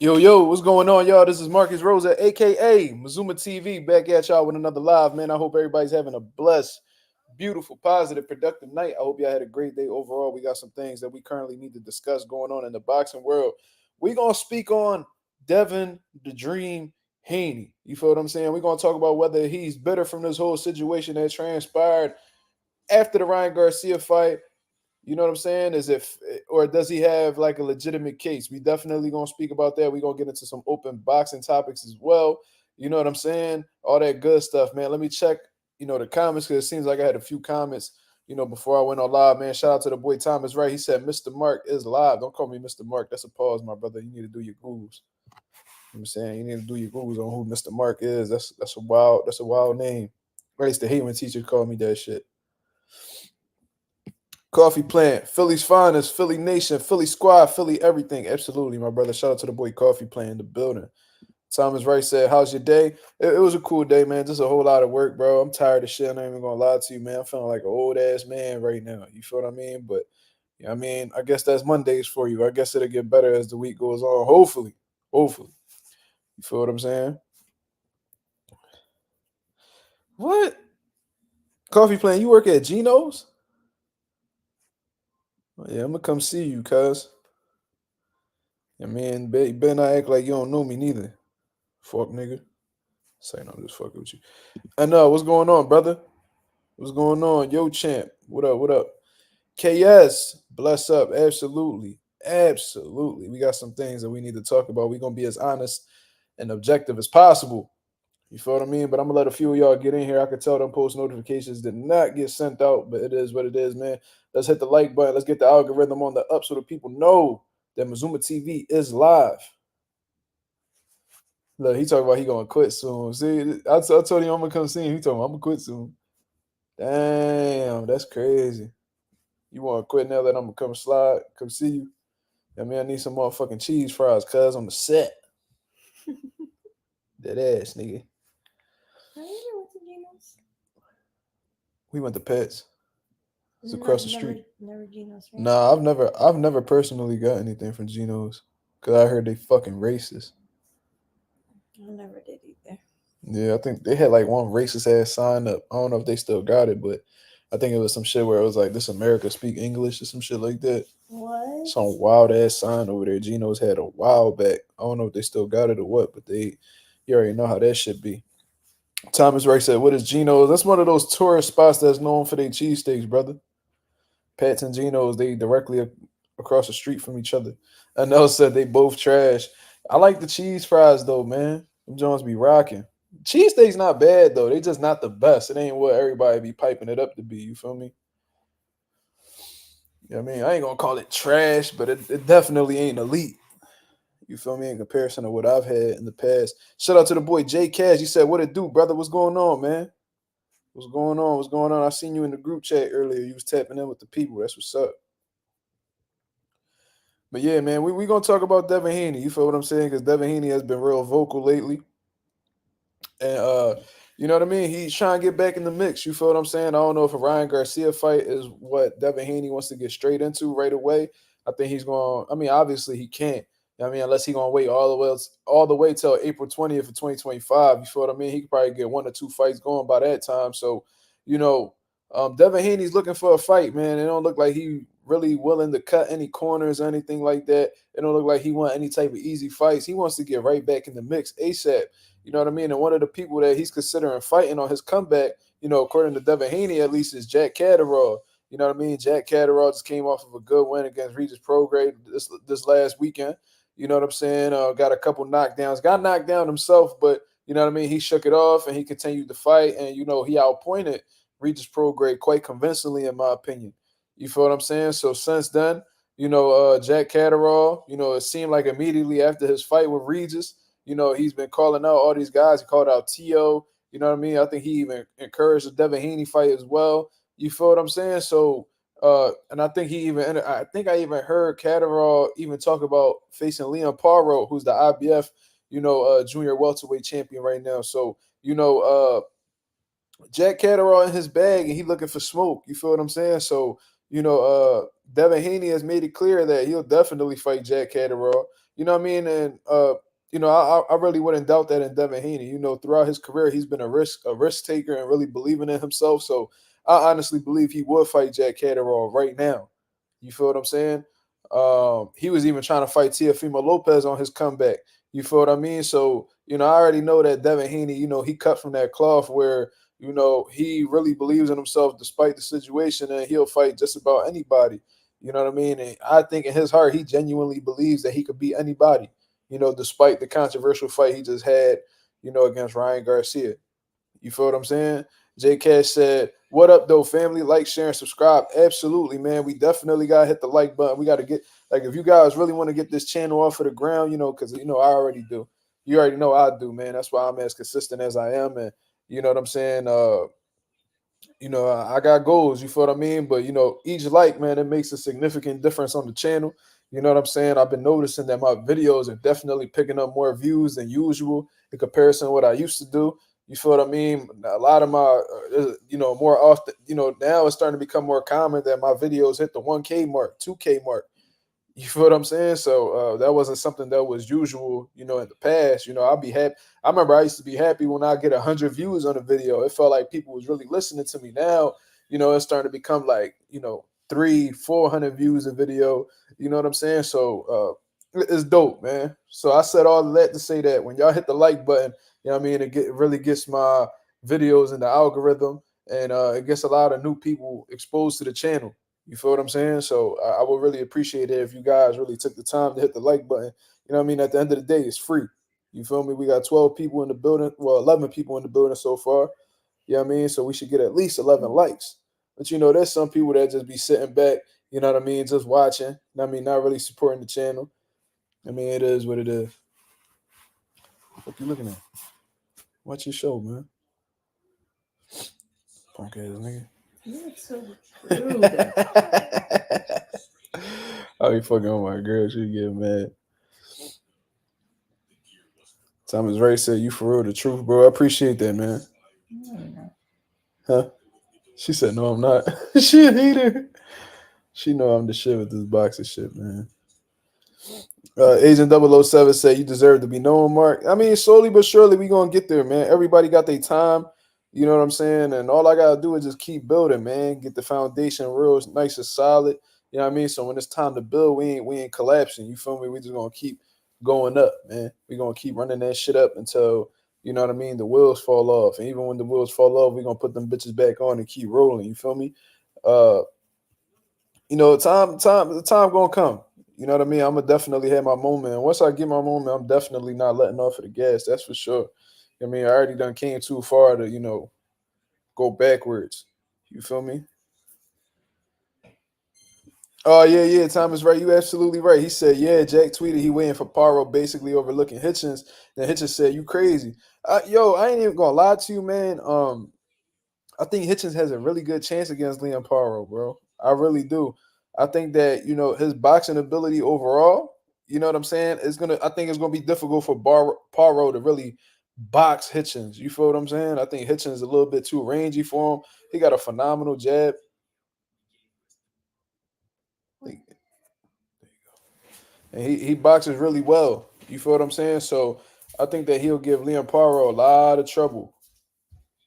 Yo, what's going on, y'all? This is Marcus Rosa, aka Mazuma TV, back at y'all with another live, man. I hope everybody's having a blessed, beautiful, positive, productive night. I hope y'all had a great day overall. We got some things that we currently need to discuss going on in the boxing world. We're going to speak on Devin, the Dream, Haney. You feel what I'm saying? We're going to talk about whether he's better from this whole situation that transpired after the Ryan Garcia fight. You know what I'm saying? Or does he have like a legitimate case? We definitely gonna speak about that. We're gonna get into some open boxing topics as well. You know what I'm saying? All that good stuff, man. Let me check, the comments, because it seems like I had a few comments, before I went on live, man. Shout out to the boy Thomas, right? He said Mr. Mark is live. Don't call me Mr. Mark. That's a pause, my brother. You need to do your Googles. I'm saying you need to do your Googles on who Mr. Mark is. That's a wild name. I used to hate when teachers call me that shit. Coffee Plant, Philly's finest, Philly Nation, Philly Squad, Philly everything. Absolutely, my brother. Shout out to the boy Coffee Plant in the building. Thomas Wright said, how's your day? It was a cool day, man. Just a whole lot of work, bro. I'm tired of shit. I'm not even going to lie to you, man. I'm feeling like an old-ass man right now. You feel what I mean? But, I guess that's Mondays for you. I guess it'll get better as the week goes on. Hopefully. You feel what I'm saying? What? Coffee Plant, you work at Geno's? Yeah, I'm gonna come see you, cuz. You better not act like you don't know me neither. Fuck nigga. Say no, I'm just fucking with you. I know, what's going on, brother? What's going on? Yo, champ. What up? KS, bless up. Absolutely. We got some things that we need to talk about. We're gonna be as honest and objective as possible. You feel what I mean? But I'm gonna let a few of y'all get in here. I could tell them post notifications did not get sent out, but it is what it is, man. Let's hit the like button. Let's get the algorithm on the up so the people know that Mazuma TV is live. Look, he talking about he gonna quit soon. See, I told him I'm gonna come see him. He told me I'm gonna quit soon. Damn, that's crazy. You wanna quit now that I'm gonna come see you? I need some motherfucking cheese fries, cuz on the set. That ass, nigga. We went to Pets. It's across the street. Never Geno's, right? Nah, I've never personally got anything from Geno's, cause I heard they fucking racist. I never did either. Yeah, I think they had like one racist ass sign up. I don't know if they still got it, but I think it was some shit where it was like, "This America speak English" or some shit like that. What? Some wild ass sign over there. Geno's had a while back. I don't know if they still got it or what, but you already know how that shit be. Thomas Ray said, "What is Geno's?" That's one of those tourist spots that's known for their cheesesteaks, brother. Pat's and Geno's, they directly across the street from each other. And Nell said they both trash. I like the cheese fries though, man. Them Jones be rocking. Cheesesteaks not bad though. They just not the best. It ain't what everybody be piping it up to be. You feel me? I ain't gonna call it trash, but it definitely ain't elite. You feel me? In comparison to what I've had in the past. Shout out to the boy J Cash. He said, "What it do, brother? What's going on, man? What's going on? What's going on? I seen you in the group chat earlier. You was tapping in with the people. That's what's up." But yeah, man, we gonna talk about Devin Haney. You feel what I'm saying? Because Devin Haney has been real vocal lately. And you know what I mean? He's trying to get back in the mix. You feel what I'm saying? I don't know if a Ryan Garcia fight is what Devin Haney wants to get straight into right away. I think he's going. Obviously he can't. Unless he's gonna wait all the way till April 20th of 2025. You feel what I mean? He could probably get 1 or 2 fights going by that time. So, Devin Haney's looking for a fight, man. It don't look like he really willing to cut any corners or anything like that. It don't look like he want any type of easy fights. He wants to get right back in the mix ASAP. You know what I mean? And one of the people that he's considering fighting on his comeback, according to Devin Haney at least, is Jack Catterall. You know what I mean? Jack Catterall just came off of a good win against Regis Prograde this last weekend. You know what I'm saying? Got a couple knockdowns. Got knocked down himself, but you know what I mean? He shook it off and he continued to fight. And, he outpointed Regis Prograde quite convincingly, in my opinion. You feel what I'm saying? So since then, Jack Catterall. It seemed like immediately after his fight with Regis, he's been calling out all these guys. He called out T.O. You know what I mean? I think he even encouraged the Devin Haney fight as well. You feel what I'm saying? So, and I think I think I even heard Catterall even talk about facing Leon Paro, who's the IBF, junior welterweight champion right now. So, Jack Catterall in his bag and he looking for smoke. You feel what I'm saying? So, Devin Haney has made it clear that he'll definitely fight Jack Catterall. You know what I mean? And I really wouldn't doubt that in Devin Haney. Throughout his career, he's been a risk taker and really believing in himself. So I honestly believe he would fight Jack Catterall right now. You feel what I'm saying? He was even trying to fight Teofimo Lopez on his comeback. You feel what I mean? So, I already know that Devin Haney, he cut from that cloth where he really believes in himself despite the situation, and he'll fight just about anybody. You know what I mean? And I think in his heart, he genuinely believes that he could beat anybody, despite the controversial fight he just had, against Ryan Garcia. You feel what I'm saying? J Cash said, "What up, though, family? Like, share, and subscribe." Absolutely, man. We definitely got to hit the like button. We got to get, like, if you guys really want to get this channel off of the ground, because, I already do. You already know I do, man. That's why I'm as consistent as I am. And you know what I'm saying? I got goals, you feel what I mean? But each like, man, it makes a significant difference on the channel. You know what I'm saying? I've been noticing that my videos are definitely picking up more views than usual in comparison to what I used to do. You feel what I mean? A lot of my, more often, now it's starting to become more common that my videos hit the 1K mark, 2K mark. You feel what I'm saying? So that wasn't something that was usual, in the past. I'll be happy. I remember I used to be happy when I get 100 views on a video. It felt like people was really listening to me. Now, it's starting to become like, 300-400 views a video. You know what I'm saying? So it's dope, man. So I said all of that to say that when y'all hit the like button, it really gets my videos in the algorithm, and it gets a lot of new people exposed to the channel. You feel what I'm saying? So I would really appreciate it if you guys really took the time to hit the like button. You know what I mean? At the end of the day, it's free. You feel me? We got 12 people in the building. Well, 11 people in the building so far. You know what I mean? So we should get at least 11 likes. But there's some people that just be sitting back, you know what I mean, just watching. You know what I mean, not really supporting the channel. I mean, it is what it is. What you looking at? Watch your show, man. Punk ass nigga. You look so rude. I be fucking on my girl. She get mad. Thomas Ray said, "You for real, the truth, bro." I appreciate that, man. No. Huh? She said, "No, I'm not." She a hater. She know I'm the shit with this boxing shit, man. Agent 007 said, "You deserve to be known, Mark." I mean, slowly but surely we gonna get there, man. Everybody got their time. You know what I'm saying? And all I gotta do is just keep building, man. Get the foundation real nice and solid. You know what I mean? So when it's time to build, we ain't collapsing. You feel me? We just gonna keep going up, man. We gonna keep running that shit up until you know what I mean. The wheels fall off, and even when the wheels fall off, we gonna put them bitches back on and keep rolling. You feel me? Uh, the time gonna come. You know what I mean? I'm gonna definitely have my moment. And once I get my moment, I'm definitely not letting off of the gas. That's for sure. I mean, I already done came too far to go backwards. You feel me? Oh yeah. Thomas, right. You absolutely right. He said, yeah. Jack tweeted he waiting for Paro, basically overlooking Hitchens. Then Hitchens said, "You crazy." I ain't even gonna lie to you, man. I think Hitchens has a really good chance against Leon Paro, bro. I really do. I think that his boxing ability overall. You know what I'm saying? I think it's gonna be difficult for Paro to really box Hitchens. You feel what I'm saying? I think Hitchens is a little bit too rangy for him. He got a phenomenal jab. And he boxes really well. You feel what I'm saying? So I think that he'll give Leon Paro a lot of trouble.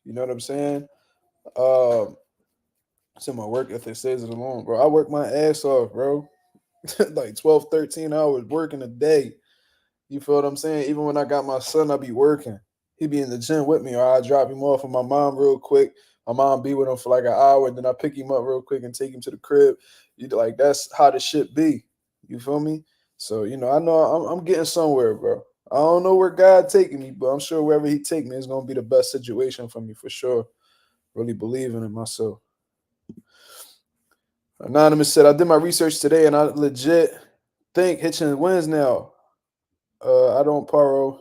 You know what I'm saying? Um, so my work ethic says it alone, bro. I work my ass off, bro. Like 12, 13 hours working a day. You feel what I'm saying? Even when I got my son, I be working. He be in the gym with me, or I drop him off with my mom real quick. My mom be with him for like an hour, and then I pick him up real quick and take him to the crib. Like that's how the shit be. You feel me? So I know I'm getting somewhere, bro. I don't know where God taking me, but I'm sure wherever He take me is gonna be the best situation for me for sure. Really believing in myself. Anonymous said, I did my research today and I legit think Hitchens wins now. I don't Paro.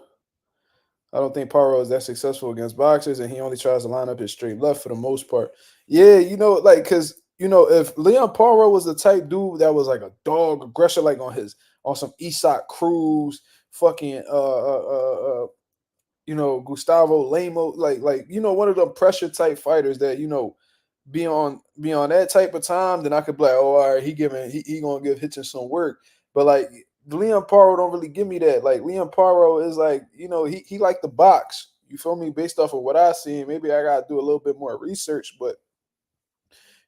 I don't think Paro is that successful against boxers, and he only tries to line up his straight left for the most part. Yeah, like, cause if Leon Paro was the type dude that was like a dog aggressor, like on some Isak Cruz, fucking Gustavo Lamo, like one of them pressure type fighters that be on that type of time, then I could be like, oh, all right, he gonna give Hitchens some work. But like Leon Paro don't really give me that. Like Leon Paro is like, he like the box. You feel me? Based off of what I see, maybe I gotta do a little bit more research, but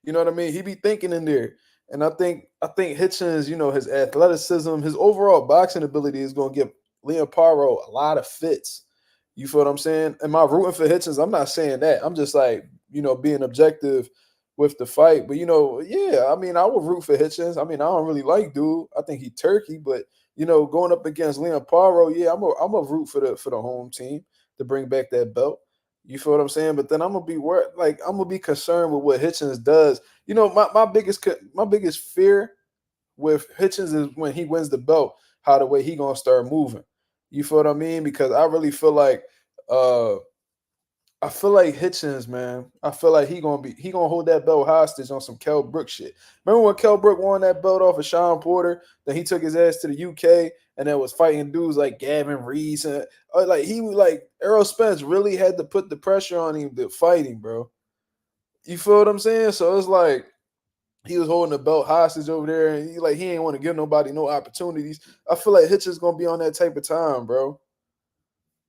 you know what I mean? He be thinking in there. And I think Hitchens, his athleticism, his overall boxing ability is gonna give Leon Paro a lot of fits. You feel what I'm saying? Am I rooting for Hitchens? I'm not saying that. I'm just like, being objective with the fight. But yeah, I mean, I would root for Hitchens. I mean, I don't really like dude. I think he turkey, but going up against Leon Paro, yeah, I'm a root for the home team to bring back that belt. You feel what I'm saying? But then I'm gonna be I'm gonna be concerned with what Hitchens does. My biggest fear with Hitchens is when he wins the belt, how the way he gonna start moving. You feel what I mean? Because uh I feel like Hitchens, man. I feel like he gonna hold that belt hostage on some Kell Brook shit. Remember when Kell Brook won that belt off of Sean Porter? Then he took his ass to the UK and then was fighting dudes like Gavin Reese and like he was like Errol Spence really had to put the pressure on him to fight him, bro. You feel what I'm saying? So it's like he was holding the belt hostage over there, and he ain't want to give nobody no opportunities. I feel like Hitchens gonna be on that type of time, bro.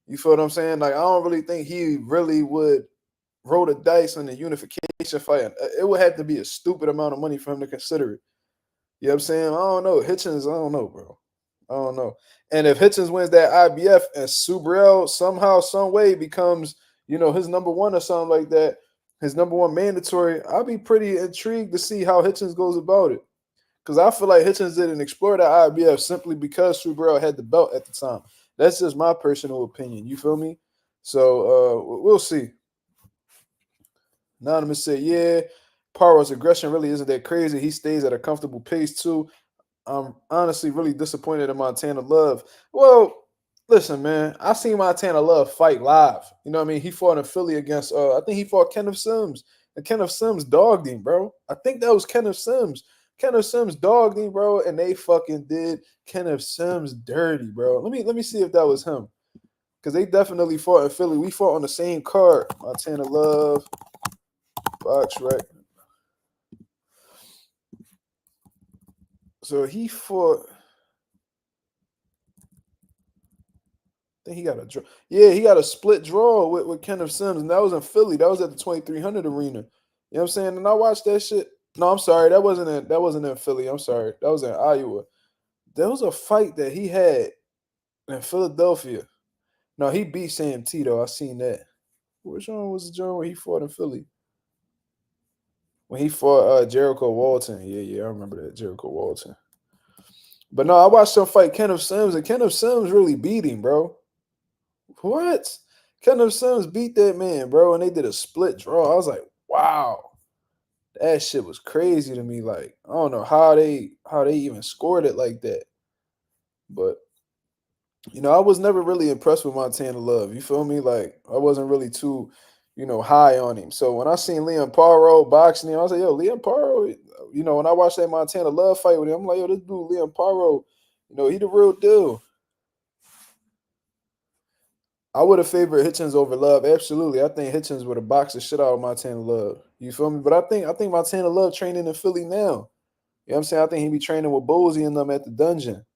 You feel what I'm saying? Like I don't really think he really would roll the dice on the unification fight. It would have to be a stupid amount of money for him to consider it. You know what I'm saying? I don't know. Hitchens, I don't know, bro. I don't know. And if Hitchens wins that IBF and Subriel somehow, some way becomes, his number one or something like that, his number one mandatory, I'll be pretty intrigued to see how Hitchens goes about it. Because I feel like Hitchens didn't explore the IBF simply because Subriel had the belt at the time. That's just my personal opinion. You feel me? So we'll see. Anonymous said, yeah, Paro's aggression really isn't that crazy. He stays at a comfortable pace too. I'm honestly really disappointed in Montana Love. Well, listen, man, I seen Montana Love fight live. You know what I mean? He fought in Philly against I think he fought Kenneth Sims. And Kenneth Sims dogged him, bro. I think that was Kenneth Sims. Kenneth Sims dogged him, bro, and they fucking did Kenneth Sims dirty, bro. Let me see if that was him. Because they definitely fought in Philly. We fought on the same card. Montana Love, box right. So he fought. I think he got a draw. Yeah, he got a split draw with Kenneth Sims, and that was in Philly. That was at the 2300 arena. You know what I'm saying? And I watched that shit. No, I'm sorry, that wasn't in Philly. I'm sorry, that was in Iowa. There was a fight that he had in Philadelphia. No, he beat Sam Tito. I seen that. Which one was the joint where he fought in Philly? When he fought Jericho Walton. Yeah, I remember that Jericho Walton. But no, I watched him fight Kenneth Sims, and Kenneth Sims really beat him, bro. What? Kenneth Sims beat that man, bro, and they did a split draw. I was like, wow, that shit was crazy to me. Like, I don't know how they even scored it like that. But I was never really impressed with Montana Love. You feel me? Like, I wasn't really too, high on him. So when I seen Leon Paro boxing him, I was like, yo, Leon Paro. When I watched that Montana Love fight with him, I'm like, yo, this dude Leon Paro, he the real deal. I would have favored Hitchens over Love. Absolutely. I think Hitchens would have boxed the shit out of Montana Love. You feel me? But I think Montana Love training in Philly now. You know what I'm saying? I think he be training with Bosey and them at the dungeon.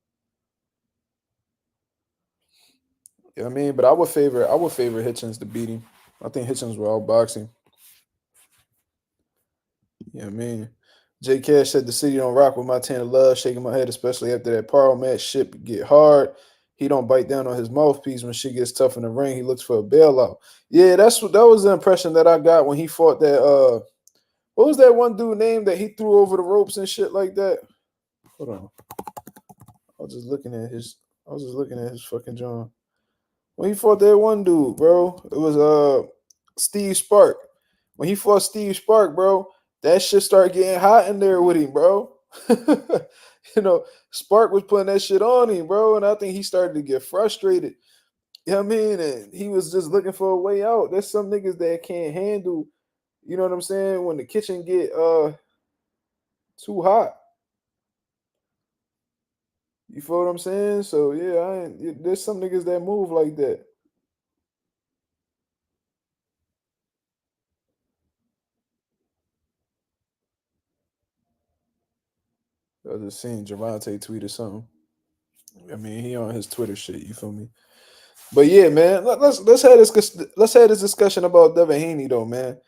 You know what I mean? But I would favor Hitchens to beat him. I think Hitchens will outbox him. You know what I mean? J Cash said the city don't rock with Montana Love, shaking my head, especially after that Parle match. Shit get hard. He don't bite down on his mouthpiece when shit gets tough in the ring. He looks for a bailout. Yeah, that was the impression that I got when he fought that what was that one dude name that he threw over the ropes and shit like that? Hold on. I was just looking at his fucking John. When he fought that one dude, bro, it was Steve Spark. When he fought Steve Spark, bro, that shit started getting hot in there with him, bro. You know, Spark was putting that shit on him, bro, and I think he started to get frustrated. You know what I mean? And he was just looking for a way out. There's some niggas that can't handle, you know what I'm saying, when the kitchen get too hot. You feel what I'm saying? So yeah, there's some niggas that move like that. I just seen Javante tweet or something. I mean, he on his Twitter shit. You feel me? But yeah, man, let's have this discussion about Devin Haney though, man.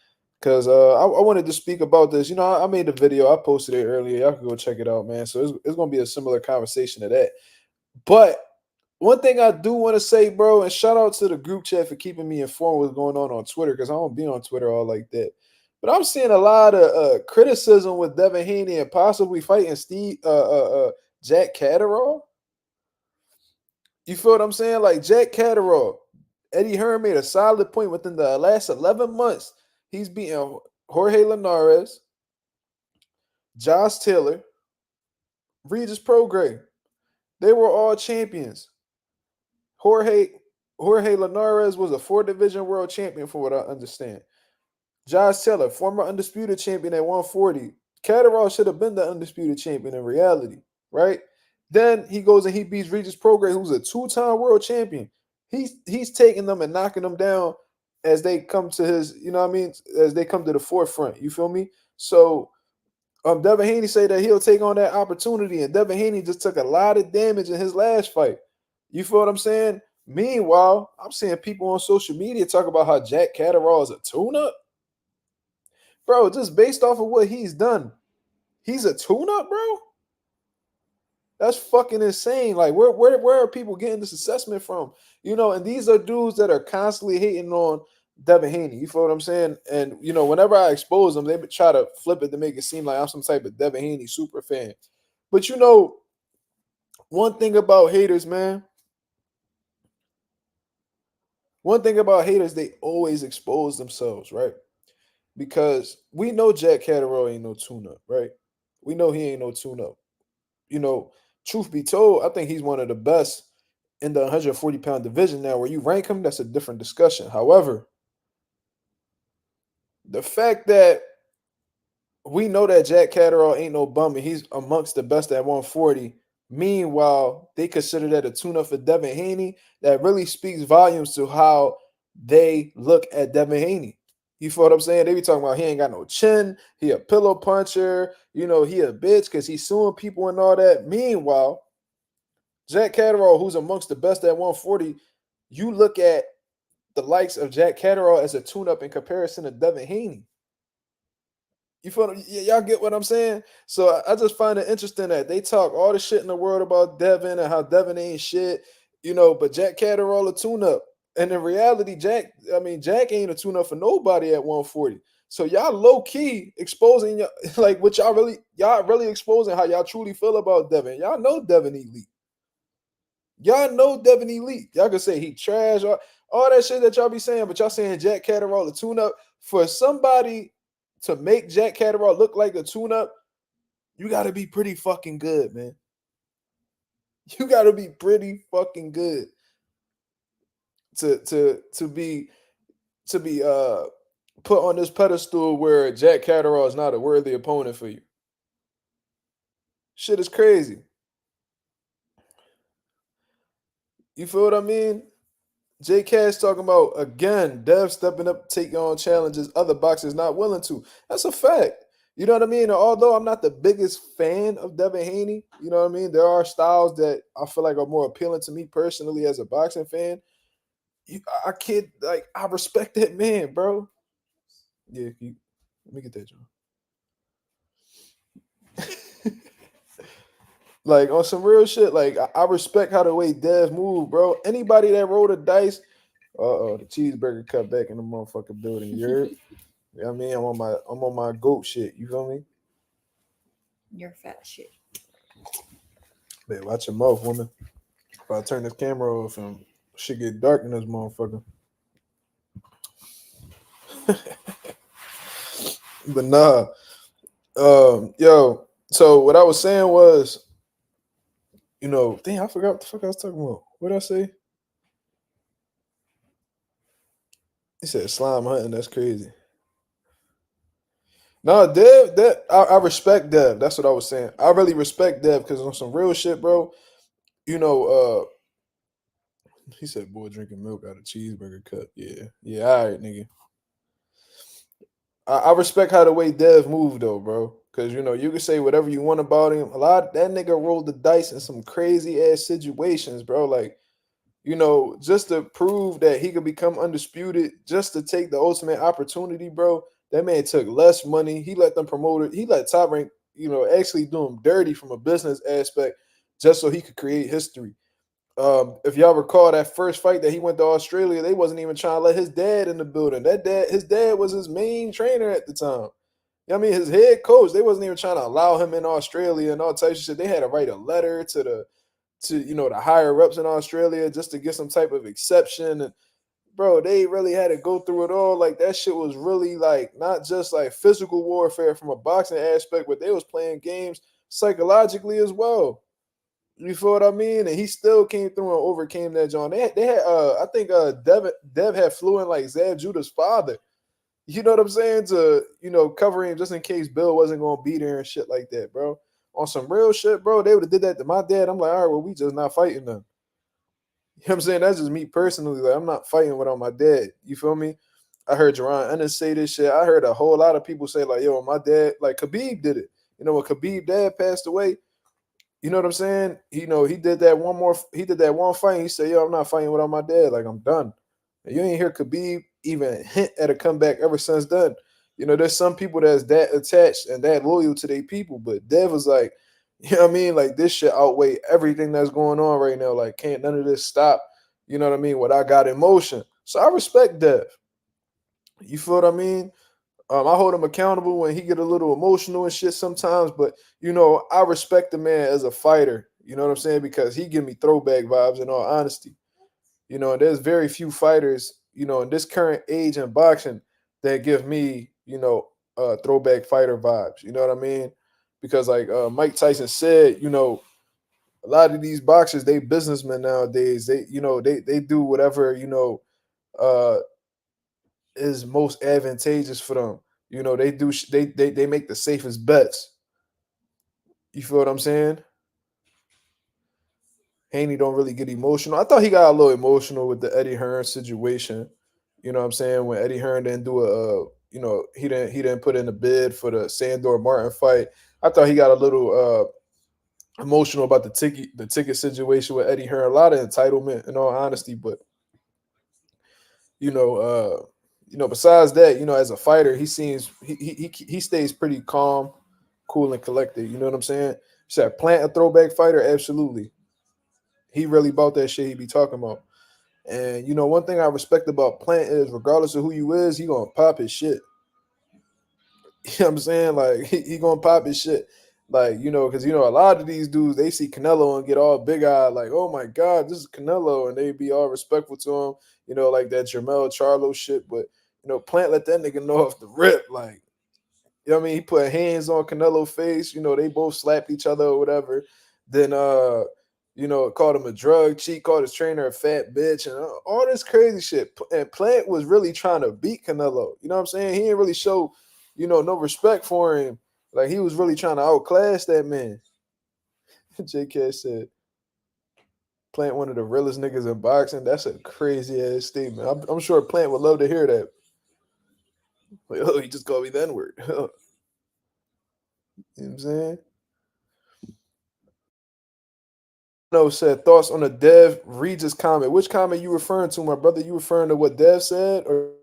Cause I wanted to speak about this. You know, I made a video. I posted it earlier. Y'all can go check it out, man. So it's gonna be a similar conversation to that. But one thing I do want to say, bro, and shout out to the group chat for keeping me informed what's going on Twitter, because I don't be on Twitter all like that. But I'm seeing a lot of criticism with Devin Haney and possibly fighting Jack Catterall. You feel what I'm saying? Like Jack Catterall, Eddie Hearn made a solid point within the last 11 months. He's beaten Jorge Linares, Josh Taylor, Regis Prograis. They were all champions. Jorge Jorge Linares was a 4 division world champion, for what I understand. Josh Taylor, former undisputed champion at 140. Catterall should have been the undisputed champion in reality, right? Then he goes and he beats Regis Prograis, who's a 2-time world champion. He's taking them and knocking them down as they come to his, you know what I mean, as they come to the forefront. You feel me? So Devin Haney say that he'll take on that opportunity, and Devin Haney just took a lot of damage in his last fight. You feel what I'm saying? Meanwhile, I'm seeing people on social media talk about how Jack Catterall is a tune-up. Bro, just based off of what he's done, he's a tune-up, bro. That's fucking insane. Like, where are people getting this assessment from? You know, and these are dudes that are constantly hating on Devin Haney. You feel what I'm saying? And you know, whenever I expose them, they try to flip it to make it seem like I'm some type of Devin Haney super fan. But you know, one thing about haters, man. One thing about haters, they always expose themselves, right? Because we know Jack Catterall ain't no tune-up, right? We know he ain't no tune-up. You know, truth be told, I think he's one of the best in the 140-pound division now. Where you rank him, that's a different discussion. However, the fact that we know that Jack Catterall ain't no bum and he's amongst the best at 140. Meanwhile, they consider that a tune-up for Devin Haney. That really speaks volumes to how they look at Devin Haney. You feel what I'm saying? They be talking about he ain't got no chin, he a pillow puncher, you know, he a bitch because he's suing people and all that. Meanwhile, Jack Catterall, who's amongst the best at 140, you look at the likes of Jack Catterall as a tune-up in comparison to Devin Haney. You feel y'all get what I'm saying? So I just find it interesting that they talk all the shit in the world about Devin and how Devin ain't shit, you know, but Jack Catterall a tune-up. And in reality, Jack ain't a tune-up for nobody at 140. So y'all low key exposing like what y'all really exposing how y'all truly feel about Devin. Y'all know Devin elite. Y'all know Devin elite. Y'all can say he trash, all that shit that y'all be saying, but y'all saying Jack Catterall a tune-up. For somebody to make Jack Catterall look like a tune-up, you gotta be pretty fucking good, man. You gotta be pretty fucking good to be put on this pedestal where Jack Catterall is not a worthy opponent for you. Shit is crazy. You feel what I mean? J Cash talking about again, Dev stepping up, taking on challenges other boxers not willing to. That's a fact. You know what I mean? And although I'm not the biggest fan of Devin Haney, you know what I mean? There are styles that I feel like are more appealing to me personally as a boxing fan. I kid, like I respect that man, bro. Yeah, let me get that, John. Like on some real shit, like I respect how the way Dev move, bro. Anybody that rolled a dice, the cheeseburger cut back in the motherfucking building. You heard? You know what I mean? I'm on my goat shit. You feel me? You're fat shit. Man, watch your mouth, woman. If I turn this camera off and shit get dark in this motherfucker. But nah. Yo. So what I was saying was, damn, I forgot what the fuck I was talking about. What did I say? He said slime hunting. That's crazy. No, Dev, that I respect Dev. That's what I was saying. I really respect Dev because on some real shit, bro. You know, he said, "Boy, drinking milk out of cheeseburger cup." Yeah, yeah, all right, nigga. I respect how the way Dev moved though, bro. Because you can say whatever you want about him. A lot that nigga rolled the dice in some crazy ass situations, bro. Like just to prove that he could become undisputed, just to take the ultimate opportunity, bro. That man took less money. He let them promote it. He let Top Rank, actually do him dirty from a business aspect, just so he could create history. If y'all recall that first fight that he went to Australia, they wasn't even trying to let his dad in the building. His dad was his main trainer at the time. I mean, his head coach. They wasn't even trying to allow him in Australia and all types of shit. They had to write a letter to the higher ups in Australia just to get some type of exception. And bro, they really had to go through it all. Like that shit was really like not just like physical warfare from a boxing aspect, but they was playing games psychologically as well. You feel what I mean? And he still came through and overcame that, John. They had I think Dev had flew in like Zab Judah's father. You know what I'm saying? To cover him just in case Bill wasn't gonna be there and shit like that, bro. On some real shit, bro. They would have did that to my dad. I'm like, all right, well, we just not fighting them. You know what I'm saying? That's just me personally. Like, I'm not fighting without my dad. You feel me? I heard Jerron Ennis say this shit. I heard a whole lot of people say, like, yo, my dad, like Khabib did it. When Khabib dad passed away, you know what I'm saying? He did that he did that one fight. And he said, "Yo, I'm not fighting without my dad. Like I'm done." And you ain't hear Khabib even hint at a comeback ever since then. There's some people that's that attached and that loyal to their people, but Dev was like, you know what I mean? Like this shit outweigh everything that's going on right now. Like, can't none of this stop. You know what I mean? What I got in motion. So I respect Dev. You feel what I mean? I hold him accountable when he get a little emotional and shit sometimes, but I respect the man as a fighter. You know what I'm saying? Because he give me throwback vibes in all honesty. And there's very few fighters, in this current age in boxing that give me, throwback fighter vibes. You know what I mean? Because like Mike Tyson said, a lot of these boxers, they businessmen nowadays. They do whatever, uh is most advantageous for them. They do they make the safest bets. You feel what I'm saying? Haney don't really get emotional. I thought he got a little emotional with the Eddie Hearn situation. You know what I'm saying? When Eddie Hearn didn't do he didn't put in a bid for the Sandor Martin fight. I thought he got a little emotional about the ticket situation with Eddie Hearn. A lot of entitlement in all honesty, but you know, uh, besides that, as a fighter, he seems he stays pretty calm, cool, and collected. You know what I'm saying? Said Plant a throwback fighter, absolutely. He really bought that shit he be talking about. And one thing I respect about Plant is regardless of who you is, he gonna pop his shit. You know what I'm saying? Like he gonna pop his shit. Like, because a lot of these dudes, they see Canelo and get all big eyed, like, oh my God, this is Canelo, and they be all respectful to him, like that Jermel Charlo shit. But Plant let that nigga know off the rip, like, you know what I mean? He put hands on Canelo's face. They both slapped each other or whatever. Then called him a drug cheat, called his trainer a fat bitch, and all this crazy shit. And Plant was really trying to beat Canelo. You know what I'm saying? He didn't really show, no respect for him. Like he was really trying to outclass that man. J. Cash said, Plant one of the realest niggas in boxing. That's a crazy ass statement. I'm sure Plant would love to hear that. Like, oh, he just called me the N word. You know what I'm saying? No, said thoughts on the Dev Regis comment. Which comment you referring to, my brother? You referring to what Dev said, or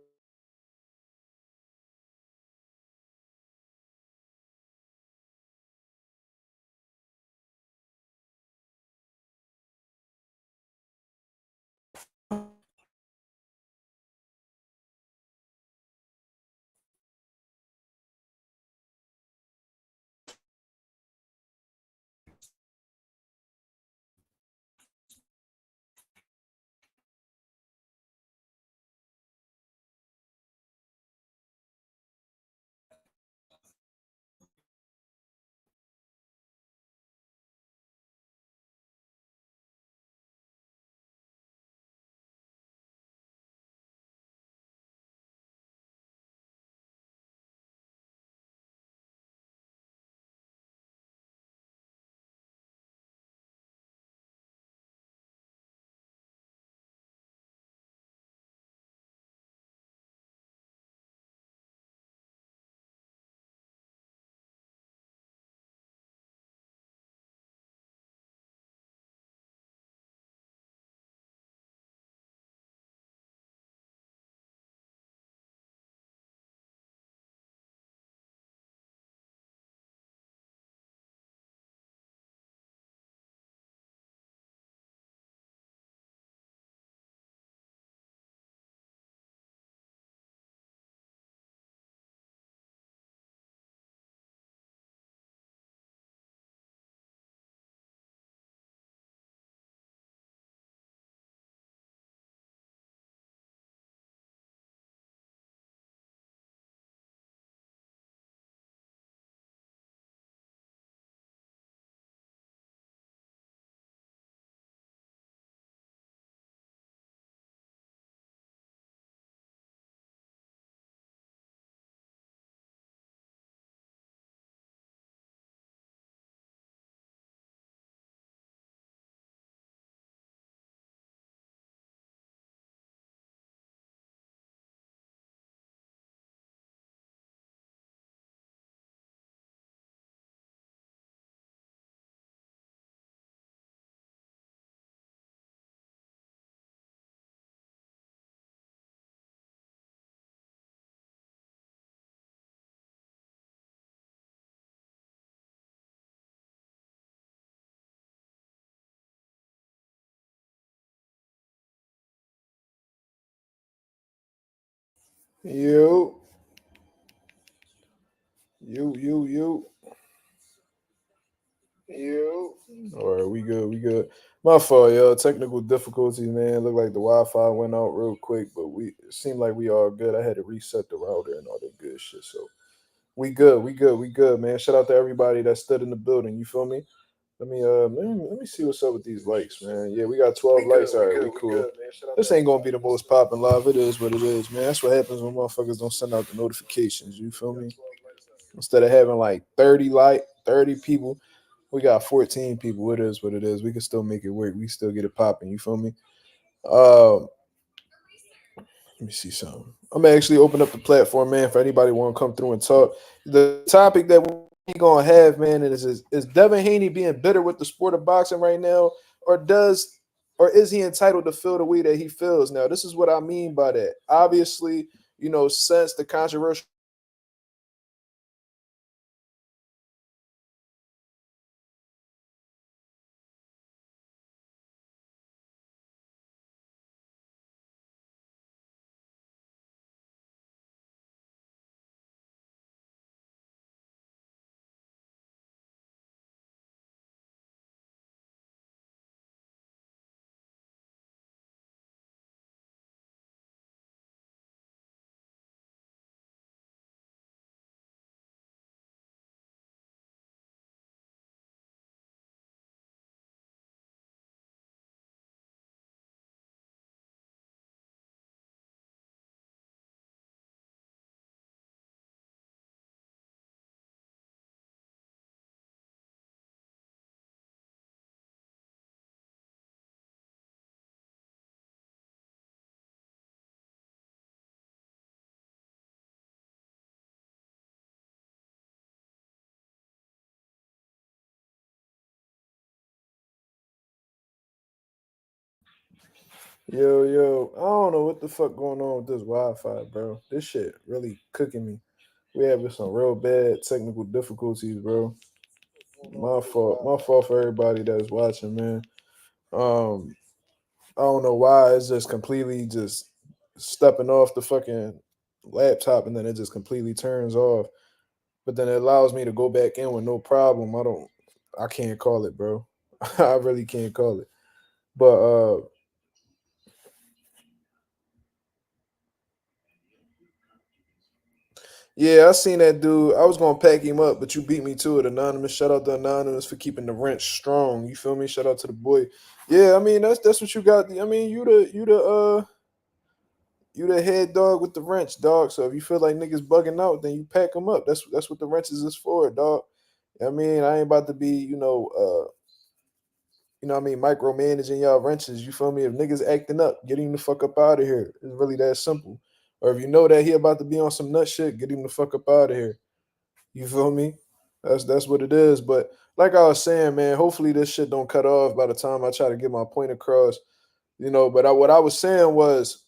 You, you. You. All right, we good. We good. My fault, yo. Technical difficulties, man. Look like the Wi-Fi went out real quick, but it seemed like we all good. I had to reset the router and all that good shit. So we good. We good. We good, man. Shout out to everybody that stood in the building. You feel me? Let me see what's up with these likes, man. Yeah, we got 12 likes. All right, we cool. This ain't gonna be the most popping live. It is what it is, man. That's what happens when motherfuckers don't send out the notifications. You feel me? Instead of having like 30 people, we got 14 people. It is what it is. We can still make it work. We still get it popping. You feel me? Let me see something. I'm gonna actually open up the platform, man. For anybody want to come through and talk, the topic that we gonna have, man, is Devin Haney being bitter with the sport of boxing right now, or does or is he entitled to feel the way that he feels now? This is what I mean by that. Obviously, since the controversial yo, I don't know what the fuck going on with this Wi-Fi, bro. This shit really cooking me. We having some real bad technical difficulties, bro. My fault. My fault for everybody that's watching, man. Um, I don't know why it's just completely just stepping off the fucking laptop and then it just completely turns off. But then it allows me to go back in with no problem. I can't call it, bro. I really can't call it. But yeah, I seen that dude. I was gonna pack him up, but you beat me to it, Anonymous. Shout out to Anonymous for keeping the wrench strong. You feel me? Shout out to the boy. Yeah, I mean that's what you got. I mean you the head dog with the wrench, dog. So if you feel like niggas bugging out, then you pack them up. That's what the wrenches is for, dog. I mean, I ain't about to be, what I mean, micromanaging y'all wrenches. You feel me? If niggas acting up, get him the fuck up out of here. It's really that simple. Or if you know that he about to be on some nut shit, get him the fuck up out of here. You feel me? That's what it is. But like I was saying, man, hopefully this shit don't cut off by the time I try to get my point across. But what I was saying was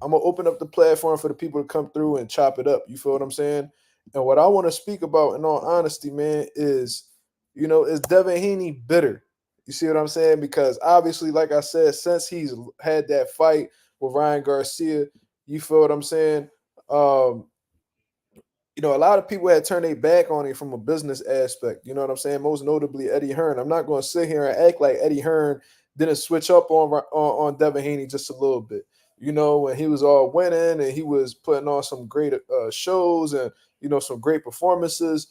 I'm gonna open up the platform for the people to come through and chop it up. You feel what I'm saying? And what I want to speak about, in all honesty, man, is Devin Haney bitter? You see what I'm saying? Because obviously, like I said, since he's had that fight with Ryan Garcia, you feel what I'm saying? Um, a lot of people had turned their back on him from a business aspect. You know what I'm saying? Most notably Eddie Hearn. I'm not going to sit here and act like Eddie Hearn didn't switch up on Devin Haney just a little bit. When he was all winning and he was putting on some great shows and some great performances.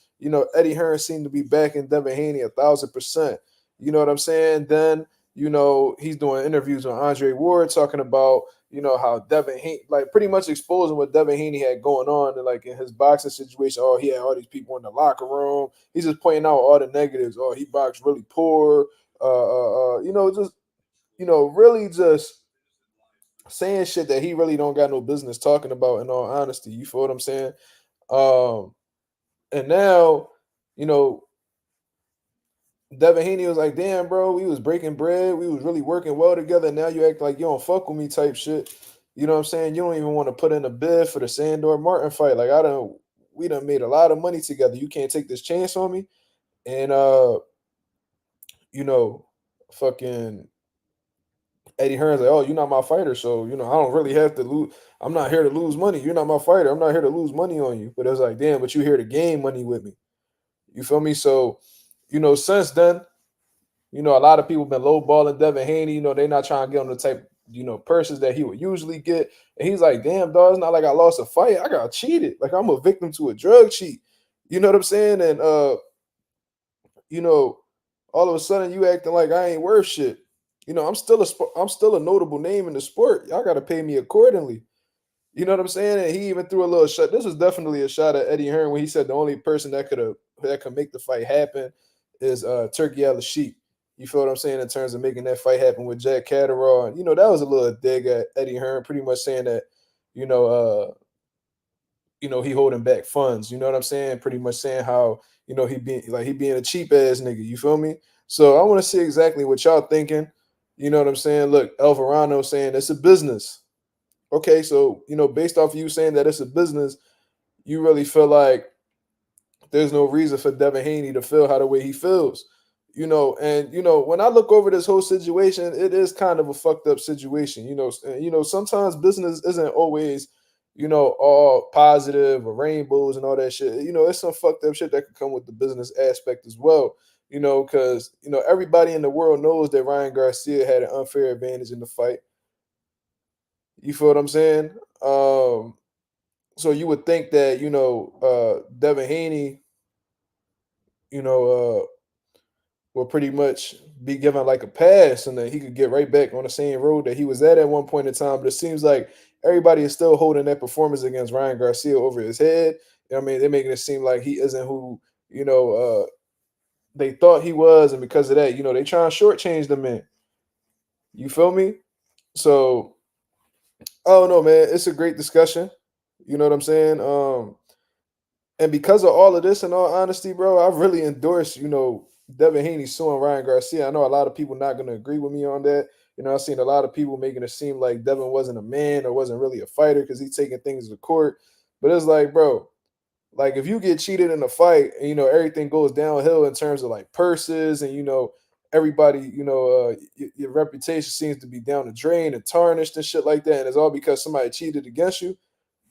Eddie Hearn seemed to be backing Devin Haney 1,000%. You know what I'm saying? Then he's doing interviews with Andre Ward talking about how Devin Haney, like pretty much exposing what Devin Haney had going on, and like in his boxing situation. Oh, he had all these people in the locker room. He's just pointing out all the negatives. Oh, he boxed really poor. Just really just saying shit that he really don't got no business talking about. In all honesty, you feel what I'm saying? Um, and now, you know, Devin Haney was like, "Damn, bro, we was breaking bread. We was really working well together. Now you act like you don't fuck with me, type shit. You know what I'm saying? You don't even want to put in a bid for the Sandor Martin fight. Like we done made a lot of money together. You can't take this chance on me." And you know, fucking Eddie Hearn's like, oh, you're not my fighter, so I don't really have to lose. I'm not here to lose money. You're not my fighter. I'm not here to lose money on you. But it was like, damn, but you here to gain money with me. You feel me? So, since then, a lot of people been lowballing Devin Haney. They not trying to get on the type, purses that he would usually get. And he's like, damn, dog, it's not like I lost a fight. I got cheated. Like I'm a victim to a drug cheat. You know what I'm saying? And you know, all of a sudden you acting like I ain't worth shit. I'm still a notable name in the sport. Y'all gotta pay me accordingly. You know what I'm saying? And he even threw a little shot. This was definitely a shot at Eddie Hearn when he said the only person that could make the fight happen is Turkey Al Sheep. You feel what I'm saying in terms of making that fight happen with Jack Catterall. And that was a little dig at Eddie Hearn, pretty much saying that, you know, uh, he holding back funds. You know what I'm saying? Pretty much saying how, he being a cheap ass nigga. You feel me? So I want to see exactly what y'all thinking. You know what I'm saying? Look, Alvarado saying it's a business. Okay, so based off of you saying that it's a business, you really feel like there's no reason for Devin Haney to feel how the way he feels. And when I look over this whole situation, it is kind of a fucked up situation. Sometimes business isn't always, all positive or rainbows and all that shit. It's some fucked up shit that could come with the business aspect as well. Because everybody in the world knows that Ryan Garcia had an unfair advantage in the fight. You feel what I'm saying? So you would think that Devin Haney, you know, will pretty much be given like a pass, and that he could get right back on the same road that he was at one point in time. But it seems like everybody is still holding that performance against Ryan Garcia over his head. I mean, they're making it seem like he isn't who you know they thought he was, and because of that, they trying to shortchange the man. You feel me? So I don't know, man. It's a great discussion. You know what I'm saying? And because of all of this, in all honesty, bro, I really endorse, Devin Haney suing Ryan Garcia. I know a lot of people not going to agree with me on that. I've seen a lot of people making it seem like Devin wasn't a man or wasn't really a fighter because he's taking things to court. But it's like, bro, like if you get cheated in a fight and everything goes downhill in terms of like purses and everybody, your reputation seems to be down the drain and tarnished and shit like that, and it's all because somebody cheated against you.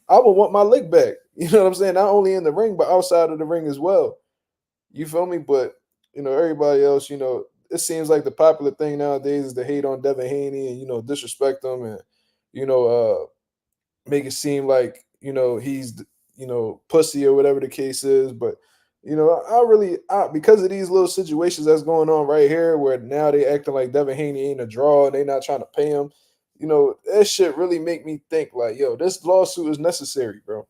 I would want my lick back. You know what I'm saying? Not only in the ring, but outside of the ring as well. You feel me? But everybody else, it seems like the popular thing nowadays is to hate on Devin Haney and disrespect him and you know make it seem like he's pussy or whatever the case is. But because of these little situations that's going on right here, where now they acting like Devin Haney ain't a draw and they not trying to pay him. That shit really make me think like, yo, this lawsuit is necessary, bro.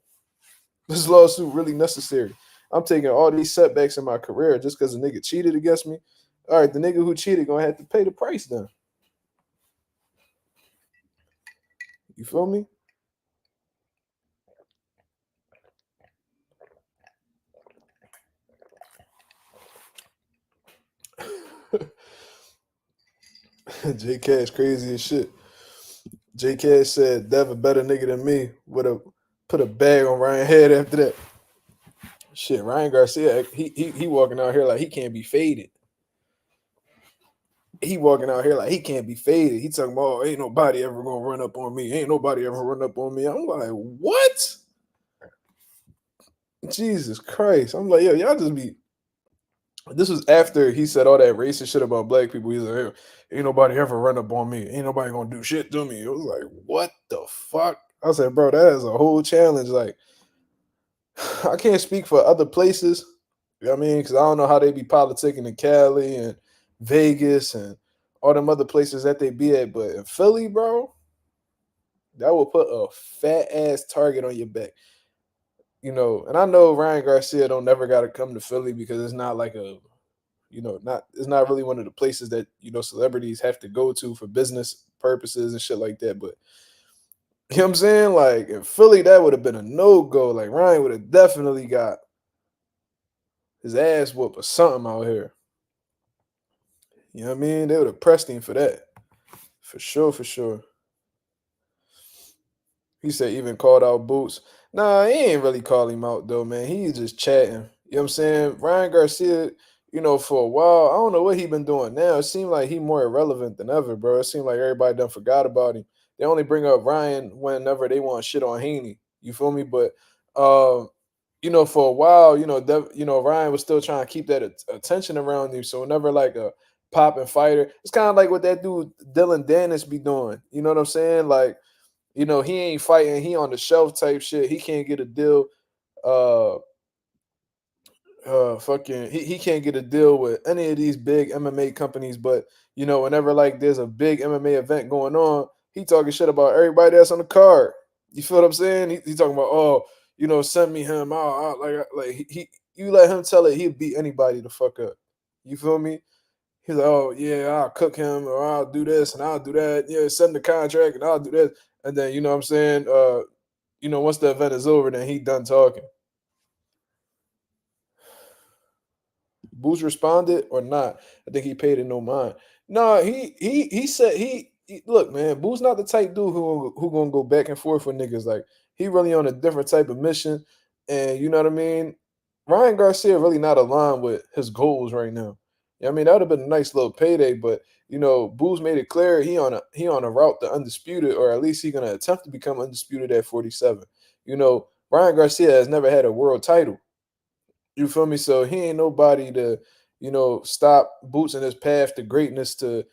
This lawsuit really necessary. I'm taking all these setbacks in my career just because a nigga cheated against me. All right, the nigga who cheated gonna have to pay the price then. You feel me? J Cash crazy as shit. J Cash said Dev a better nigga than me. Would have put a bag on Ryan head after that. Shit, Ryan Garcia, he walking out here like he can't be faded. He walking out here like he can't be faded. He talking about, oh, ain't nobody ever gonna run up on me. Ain't nobody ever run up on me. I'm like, what? Jesus Christ. I'm like, yo, y'all just be. This was after he said all that racist shit about black people. He's like, hey, ain't nobody ever run up on me. Ain't nobody gonna do shit to me. It was like, what the fuck? I said, bro, that is a whole challenge. Like, I can't speak for other places. You know what I mean? Because I don't know how they be politicking in Cali and Vegas and all them other places that they be at. But in Philly, bro, that will put a fat ass target on your back. And I know Ryan Garcia don't never got to come to Philly because it's not like not it's not really one of the places that celebrities have to go to for business purposes and shit like that. But you know what I'm saying? Like in Philly, that would have been a no-go. Like Ryan would have definitely got his ass whooped or something out here. You know what I mean? They would have pressed him for that. For sure, for sure. He said even called out Boots. Nah, he ain't really call him out though, man. He's just chatting. You know what I'm saying? Ryan Garcia, for a while. I don't know what he been doing now. It seemed like he more irrelevant than ever, bro. It seemed like everybody done forgot about him. They only bring up Ryan whenever they want shit on Haney. You feel me? But um, for a while, Ryan was still trying to keep that attention around him. So whenever like a popping fighter, it's kind of like what that dude Dylan Dennis be doing. You know what I'm saying? Like, he ain't fighting, he on the shelf type shit. He can't get a deal. Uh fucking he can't get a deal with any of these big MMA companies, but whenever like there's a big MMA event going on, he talking shit about everybody that's on the card. You feel what I'm saying? He talking about, oh, send me him out, like you let him tell it, he'll beat anybody the fuck up. You feel me? He's like, oh yeah, I'll cook him, or I'll do this and I'll do that. Yeah, send the contract and I'll do this. And then what I'm saying, once the event is over, then he done talking. Boots responded or not. I think he paid it no mind. No, he said look, man. Boots not the type dude who gonna go back and forth with niggas. Like, he really on a different type of mission, and you know what I mean. Ryan Garcia really not aligned with his goals right now. Yeah, I mean, that would have been a nice little payday, but Boots made it clear he on a route to undisputed, or at least he gonna attempt to become undisputed at 47. Ryan Garcia has never had a world title. You feel me? So he ain't nobody to, stop Boots in his path to greatness to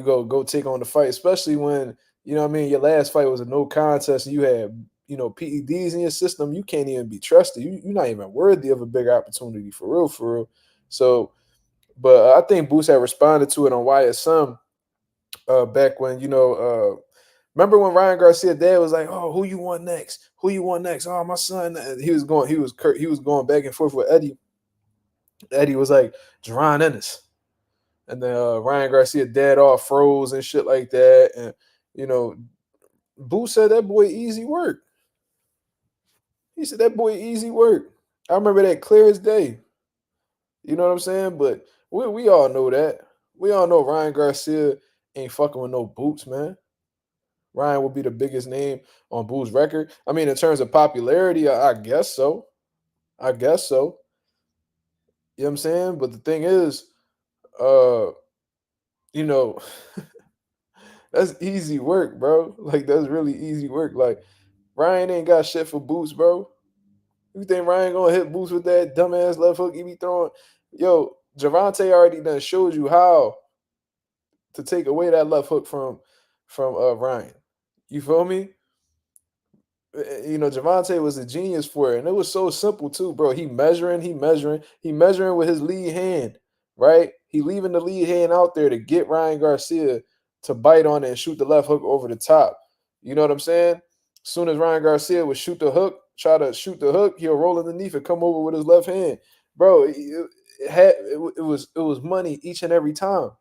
go take on the fight, especially when, what I mean, your last fight was a no contest and you had, PEDs in your system. You can't even be trusted. You're not even worthy of a bigger opportunity for real, for real. So, but I think Boots had responded to it on Wyatt's son back when, remember when Ryan Garcia dad was like, "Oh, who you want next? Who you want next? Oh, my son." And he was going back and forth with Eddie. Eddie was like, Jerron Ennis. And then Ryan Garcia dead off froze and shit like that. And, you know, Boo said that boy easy work. He said that boy easy work. I remember that clear as day. You know what I'm saying? But we all know that. We all know Ryan Garcia ain't fucking with no Boots, man. Ryan will be the biggest name on Boo's record. I mean, in terms of popularity, I guess so. I guess so. You know what I'm saying? But the thing is, uh, you know, that's easy work, bro. Like, that's really easy work. Like, Ryan ain't got shit for Boots, bro. You think Ryan gonna hit Boots with that dumbass left hook he be throwing? Yo, Javante already done showed you how to take away that left hook from Ryan. You feel me? Javante was a genius for it, and it was so simple too, bro. He measuring with his lead hand, right? He leaving the lead hand out there to get Ryan Garcia to bite on it and shoot the left hook over the top. You know what I'm saying? As soon as Ryan Garcia would shoot the hook, try to shoot the hook, he'll roll underneath and come over with his left hand, bro. It was money each and every time.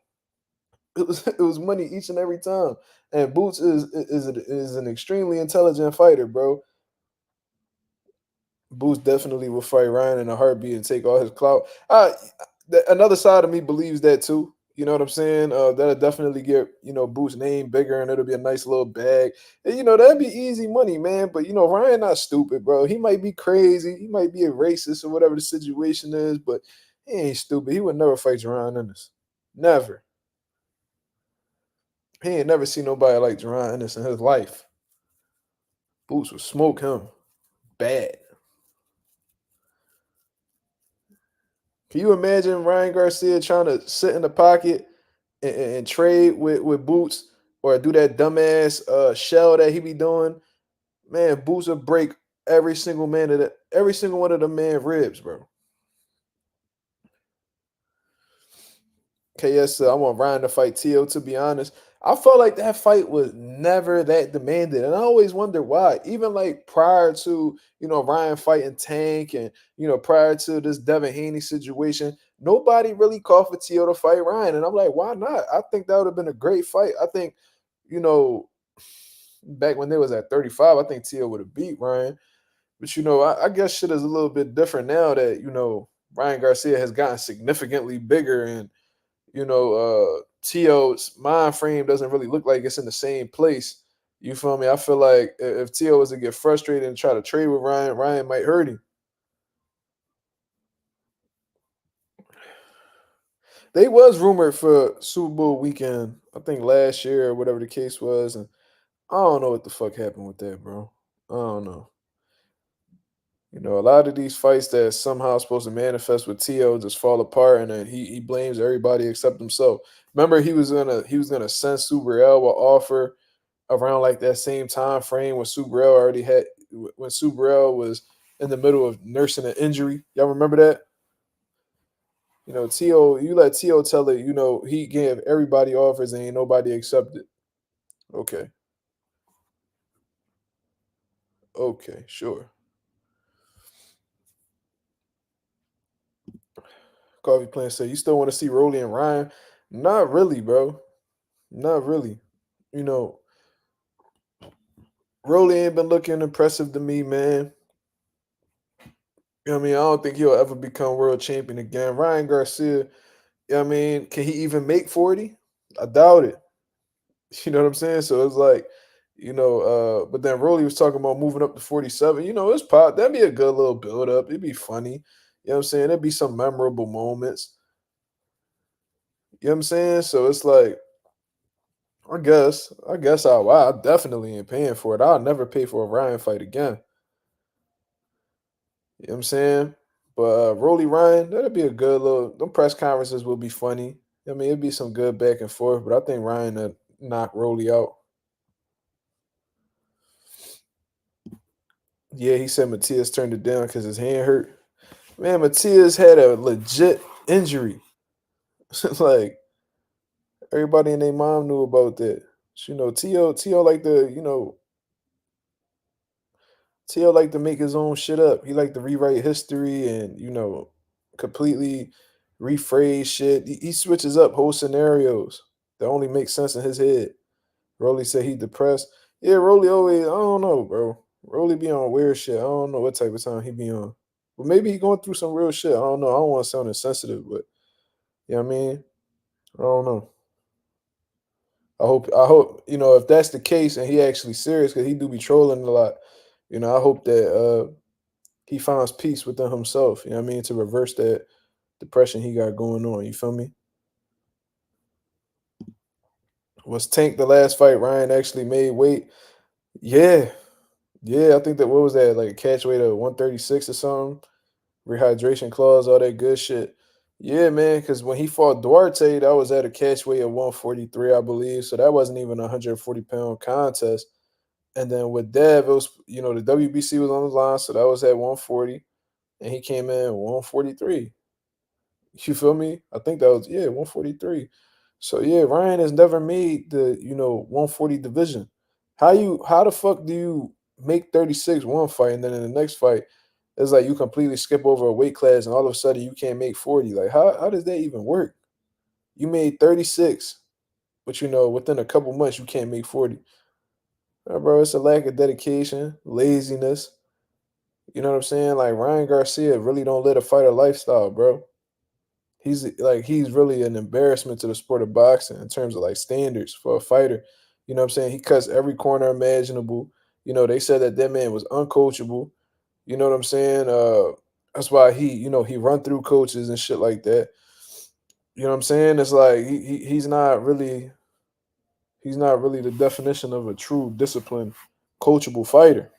It was money each and every time. And Boots is an extremely intelligent fighter, bro. Boots definitely will fight Ryan in a heartbeat and take all his clout. Another side of me believes that too. You know what I'm saying? That'll definitely get Boots' name bigger, and it'll be a nice little bag. And, that'd be easy money, man. But Ryan not stupid, bro. He might be crazy, he might be a racist or whatever the situation is, but he ain't stupid. He would never fight Ryan Ennis. Never. He ain't never seen nobody like Jerron Ennis in his life. Boots would smoke him bad. Can you imagine Ryan Garcia trying to sit in the pocket and trade with Boots, or do that dumbass shell that he be doing? Man, Boots would break every single one of the man ribs, bro. KS, I want Ryan to fight Tio. To be honest, I felt like that fight was never that demanded, and I always wonder why. Even like prior to Ryan fighting Tank, and prior to this Devin Haney situation, nobody really called for Tio to fight Ryan, and I'm like, why not? I think that would have been a great fight. I think you know back when they was at 35, I think Tio would have beat Ryan. But I guess shit is a little bit different now that Ryan Garcia has gotten significantly bigger, and Tio's mind frame doesn't really look like it's in the same place. You feel me? I feel like if Tio was to get frustrated and try to trade with Ryan might hurt him. They was rumored for Super Bowl weekend, I think last year or whatever the case was, and I don't know what the fuck happened with that, bro. I don't know. A lot of these fights that somehow supposed to manifest with Tio just fall apart, and then he blames everybody except himself. Remember, he was gonna send Subriel an offer around like that same time frame when Subriel already had when Subriel was in the middle of nursing an injury. Y'all remember that? Tio, you let Tio tell it. He gave everybody offers and ain't nobody accepted. Okay, okay, sure. Coffee Plant said, "You still want to see Rolly and Ryan?" Not really, bro. Not really. You know, Rolly ain't been looking impressive to me, man. I mean, I don't think he'll ever become world champion again. Ryan Garcia, I mean, can he even make 40? I doubt it. You know what I'm saying? So it's like, but then Rolly was talking about moving up to 47. It's pop. That'd be a good little build up. It'd be funny. You know what I'm saying? There'd be some memorable moments. You know what I'm saying? So it's like, I definitely ain't paying for it. I'll never pay for a Ryan fight again. You know what I'm saying? But Rolly Ryan, that'd be a good little. Them press conferences will be funny. I mean, it'd be some good back and forth. But I think Ryan knock Rolly out. Yeah, he said Matias turned it down because his hand hurt. Man, Matias had a legit injury. Like everybody and their mom knew about that. Tio like to, Tio like to make his own shit up. He like to rewrite history and, completely rephrase shit. He switches up whole scenarios that only make sense in his head. Rolly said he depressed. Yeah, Rolly always, I don't know, bro. Rolly be on weird shit. I don't know what type of time he be on. But maybe he going through some real shit. I don't know. I don't want to sound insensitive, but you know what I mean? I don't know. I hope, if that's the case and he actually serious, because he do be trolling a lot, I hope that he finds peace within himself, you know what I mean, to reverse that depression he got going on. You feel me? Was Tank the last fight Ryan actually made weight? Yeah. Yeah, I think that, what was that, like a catch weight of 136 or something? Rehydration clause, all that good shit. Yeah, man, because when he fought Duarte, that was at a catch weight of 143, I believe. So that wasn't even a 140-pound contest. And then with Dev, it was, the WBC was on the line, so that was at 140. And he came in at 143. You feel me? I think that was, yeah, 143. So yeah, Ryan has never made the, 140 division. How the fuck do you make 36 one fight and then in the next fight it's like you completely skip over a weight class and all of a sudden you can't make 40? Like how does that even work? You made 36, but within a couple months you can't make 40. Bro, it's a lack of dedication, laziness. You know what I'm saying? Like Ryan Garcia really don't live a fighter lifestyle, bro. He's really an embarrassment to the sport of boxing in terms of like standards for a fighter. You know what I'm saying? He cuts every corner imaginable. They said that man was uncoachable. You know what I'm saying? That's why he run through coaches and shit like that. You know what I'm saying? It's like he's not really the definition of a true disciplined, coachable fighter.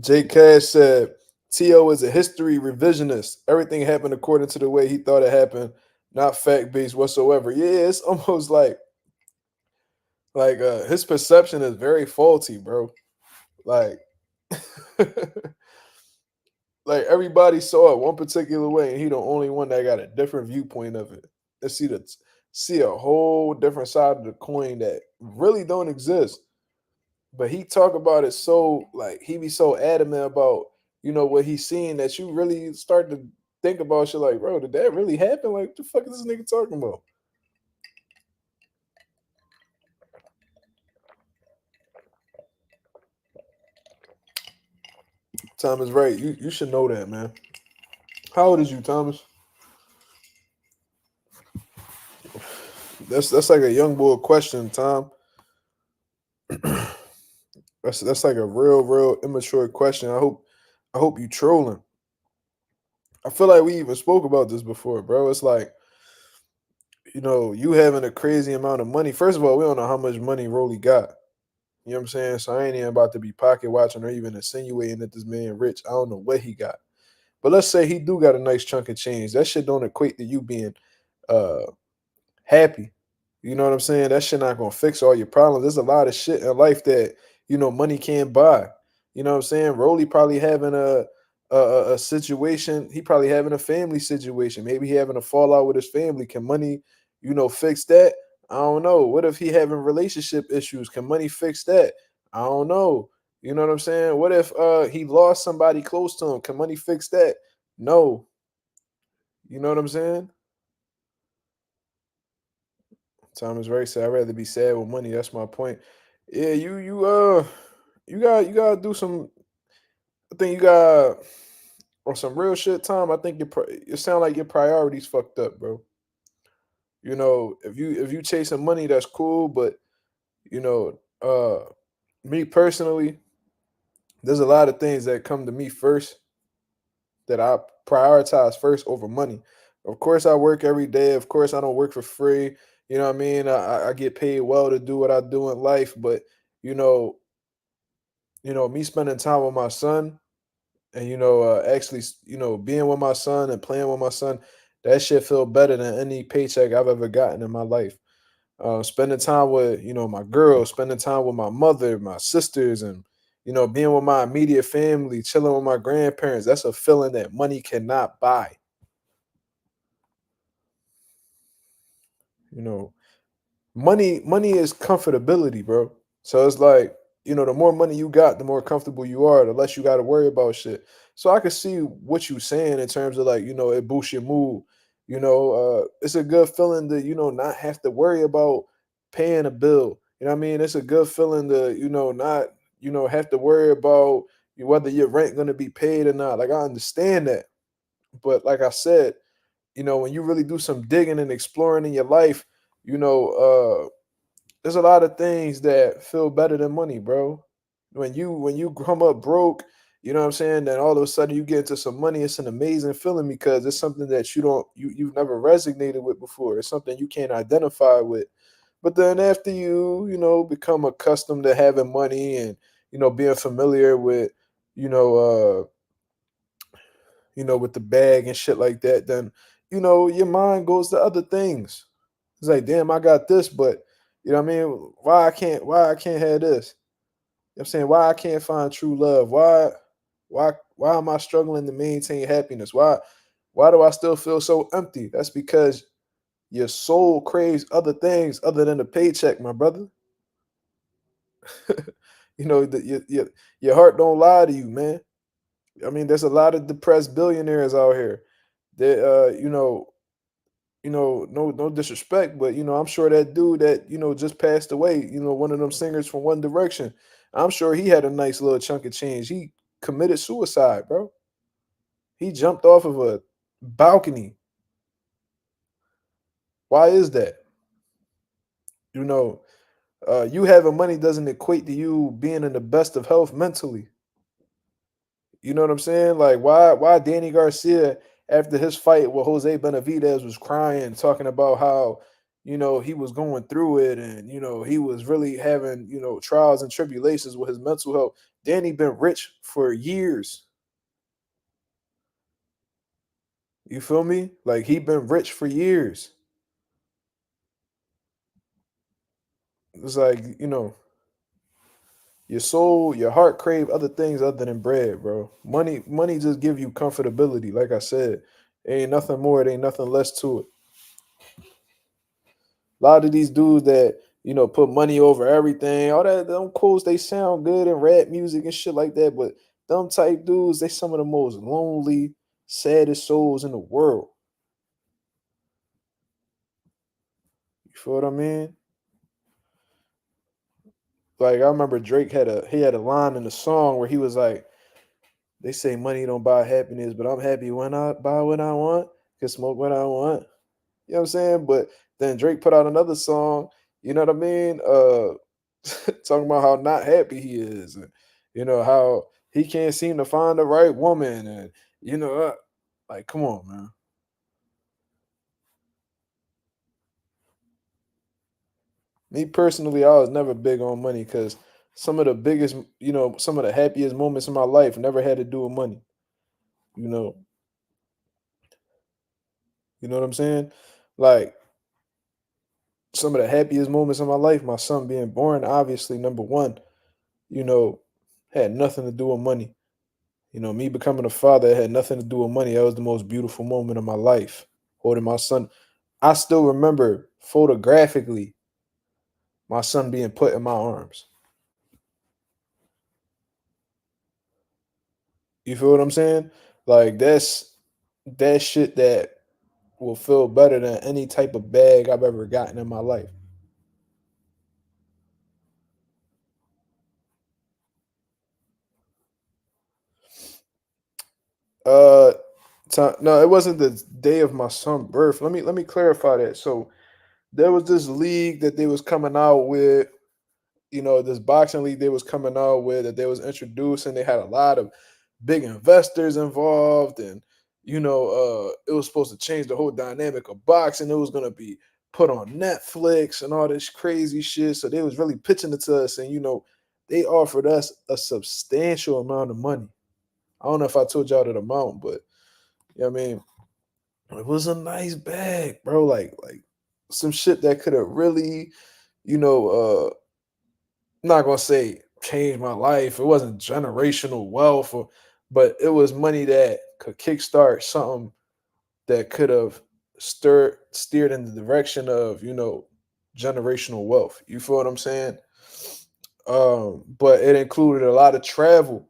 Jake Cash said T.O. is a history revisionist. Everything happened according to the way he thought it happened, not fact based whatsoever. Yeah, it's almost like his perception is very faulty, bro. Like like everybody saw it one particular way, and he the only one that got a different viewpoint of it. And see a whole different side of the coin that really don't exist. But he talk about it so like he be so adamant about what he's seeing that you really start to think about shit like, bro, did that really happen? Like, what the fuck is this nigga talking about? Thomas, right? You should know that, man. How old is you, Thomas? That's like a young boy question, Tom. That's like a real immature question. I hope you trolling. I feel like we even spoke about this before, bro. It's like, you having a crazy amount of money. First of all, we don't know how much money Rolly got. You know what I'm saying? So I ain't even about to be pocket watching or even insinuating that this man rich. I don't know what he got. But let's say he do got a nice chunk of change. That shit don't equate to you being uh happy. You know what I'm saying? That shit not gonna fix all your problems. There's a lot of shit in life that money can't buy. You know what I'm saying? Rolly probably having a situation. He probably having a family situation. Maybe he having a fallout with his family. Can money, fix that? I don't know. What if he having relationship issues? Can money fix that? I don't know. You know what I'm saying? What if he lost somebody close to him? Can money fix that? No. You know what I'm saying? Thomas Ray said, "I'd rather be sad with money." That's my point. Yeah, you gotta do some. I think you got on some real shit, Tom. I think it sound like your priorities fucked up, bro. If you chasing money, that's cool, but you know, me personally, there's a lot of things that come to me first that I prioritize first over money. Of course, I work every day. Of course, I don't work for free. You know what I mean? I get paid well to do what I do in life, but you know, me spending time with my son and actually, being with my son and playing with my son, that shit feel better than any paycheck I've ever gotten in my life. Spending time with my girl, spending time with my mother, my sisters, and being with my immediate family, chilling with my grandparents. That's a feeling that money cannot buy. You know, money is comfortability, bro. So it's like, the more money you got, the more comfortable you are, the less you got to worry about shit. So I can see what you saying in terms of like, it boosts your mood. It's a good feeling to, not have to worry about paying a bill. You know what I mean? It's a good feeling to, not, have to worry about whether your rent gonna be paid or not. Like I understand that. But like I said, when you really do some digging and exploring in your life, there's a lot of things that feel better than money, bro. When you come up broke, you know what I'm saying, then all of a sudden you get into some money, it's an amazing feeling because it's something that you've never resonated with before. It's something you can't identify with. But then after become accustomed to having money and being familiar with, you know, with the bag and shit like that, then your mind goes to other things. It's like, damn, I got this, but what I mean? Why I can't have this? You know what I'm saying? Why I can't find true love? Why am I struggling to maintain happiness? Why do I still feel so empty? That's because your soul craves other things other than a paycheck, my brother. Your heart don't lie to you, man. I mean, there's a lot of depressed billionaires out here. That no disrespect, but I'm sure that dude that just passed away, one of them singers from One Direction, I'm sure he had a nice little chunk of change. He committed suicide, bro. He jumped off of a balcony. Why is that? You know, you having money doesn't equate to you being in the best of health mentally. You know what I'm saying? Like why Danny Garcia after his fight with Jose Benavidez was crying, talking about how he was going through it and he was really having trials and tribulations with his mental health. Danny been rich for years. You feel me? Like he been rich for years. It's like your soul, your heart crave other things other than bread, bro. Money just give you comfortability. Like I said, ain't nothing more. It ain't nothing less to it. A lot of these dudes that put money over everything, all that them quotes they sound good in rap music and shit like that, but them type dudes they some of the most lonely, saddest souls in the world. You feel what I mean? Like I remember Drake had a line in the song where he was like, "They say money don't buy happiness, but I'm happy when I buy what I want, can smoke what I want." You know what I'm saying? But Then Drake put out another song, you know what I mean? Talking about how not happy he is, and how he can't seem to find the right woman, and like, come on, man. Me personally, I was never big on money because some of the biggest, some of the happiest moments in my life never had to do with money. You know, you know what I'm saying? Like some of the happiest moments in my life, my son being born, obviously number one, you know, had nothing to do with money. Me becoming a father had nothing to do with money. That was the most beautiful moment of my life. Holding my son. I still remember photographically my son being put in my arms. You feel what I'm saying? Like that shit that will feel better than any type of bag I've ever gotten in my life. Uh no, it wasn't the day of my son's birth. Let me clarify that. So there was this league that they was coming out with, this boxing league they was coming out with that they was introducing. They had a lot of big investors involved, and it was supposed to change the whole dynamic of boxing. It was gonna be put on Netflix and all this crazy shit. So they was really pitching it to us, and they offered us a substantial amount of money. I don't know if I told y'all that amount, but I mean, it was a nice bag, bro. Like some shit that could have really, you know, not gonna say changed my life. It wasn't generational wealth, but it was money that could kickstart something that could have steered in the direction of generational wealth. You feel what I'm saying? But it included a lot of travel.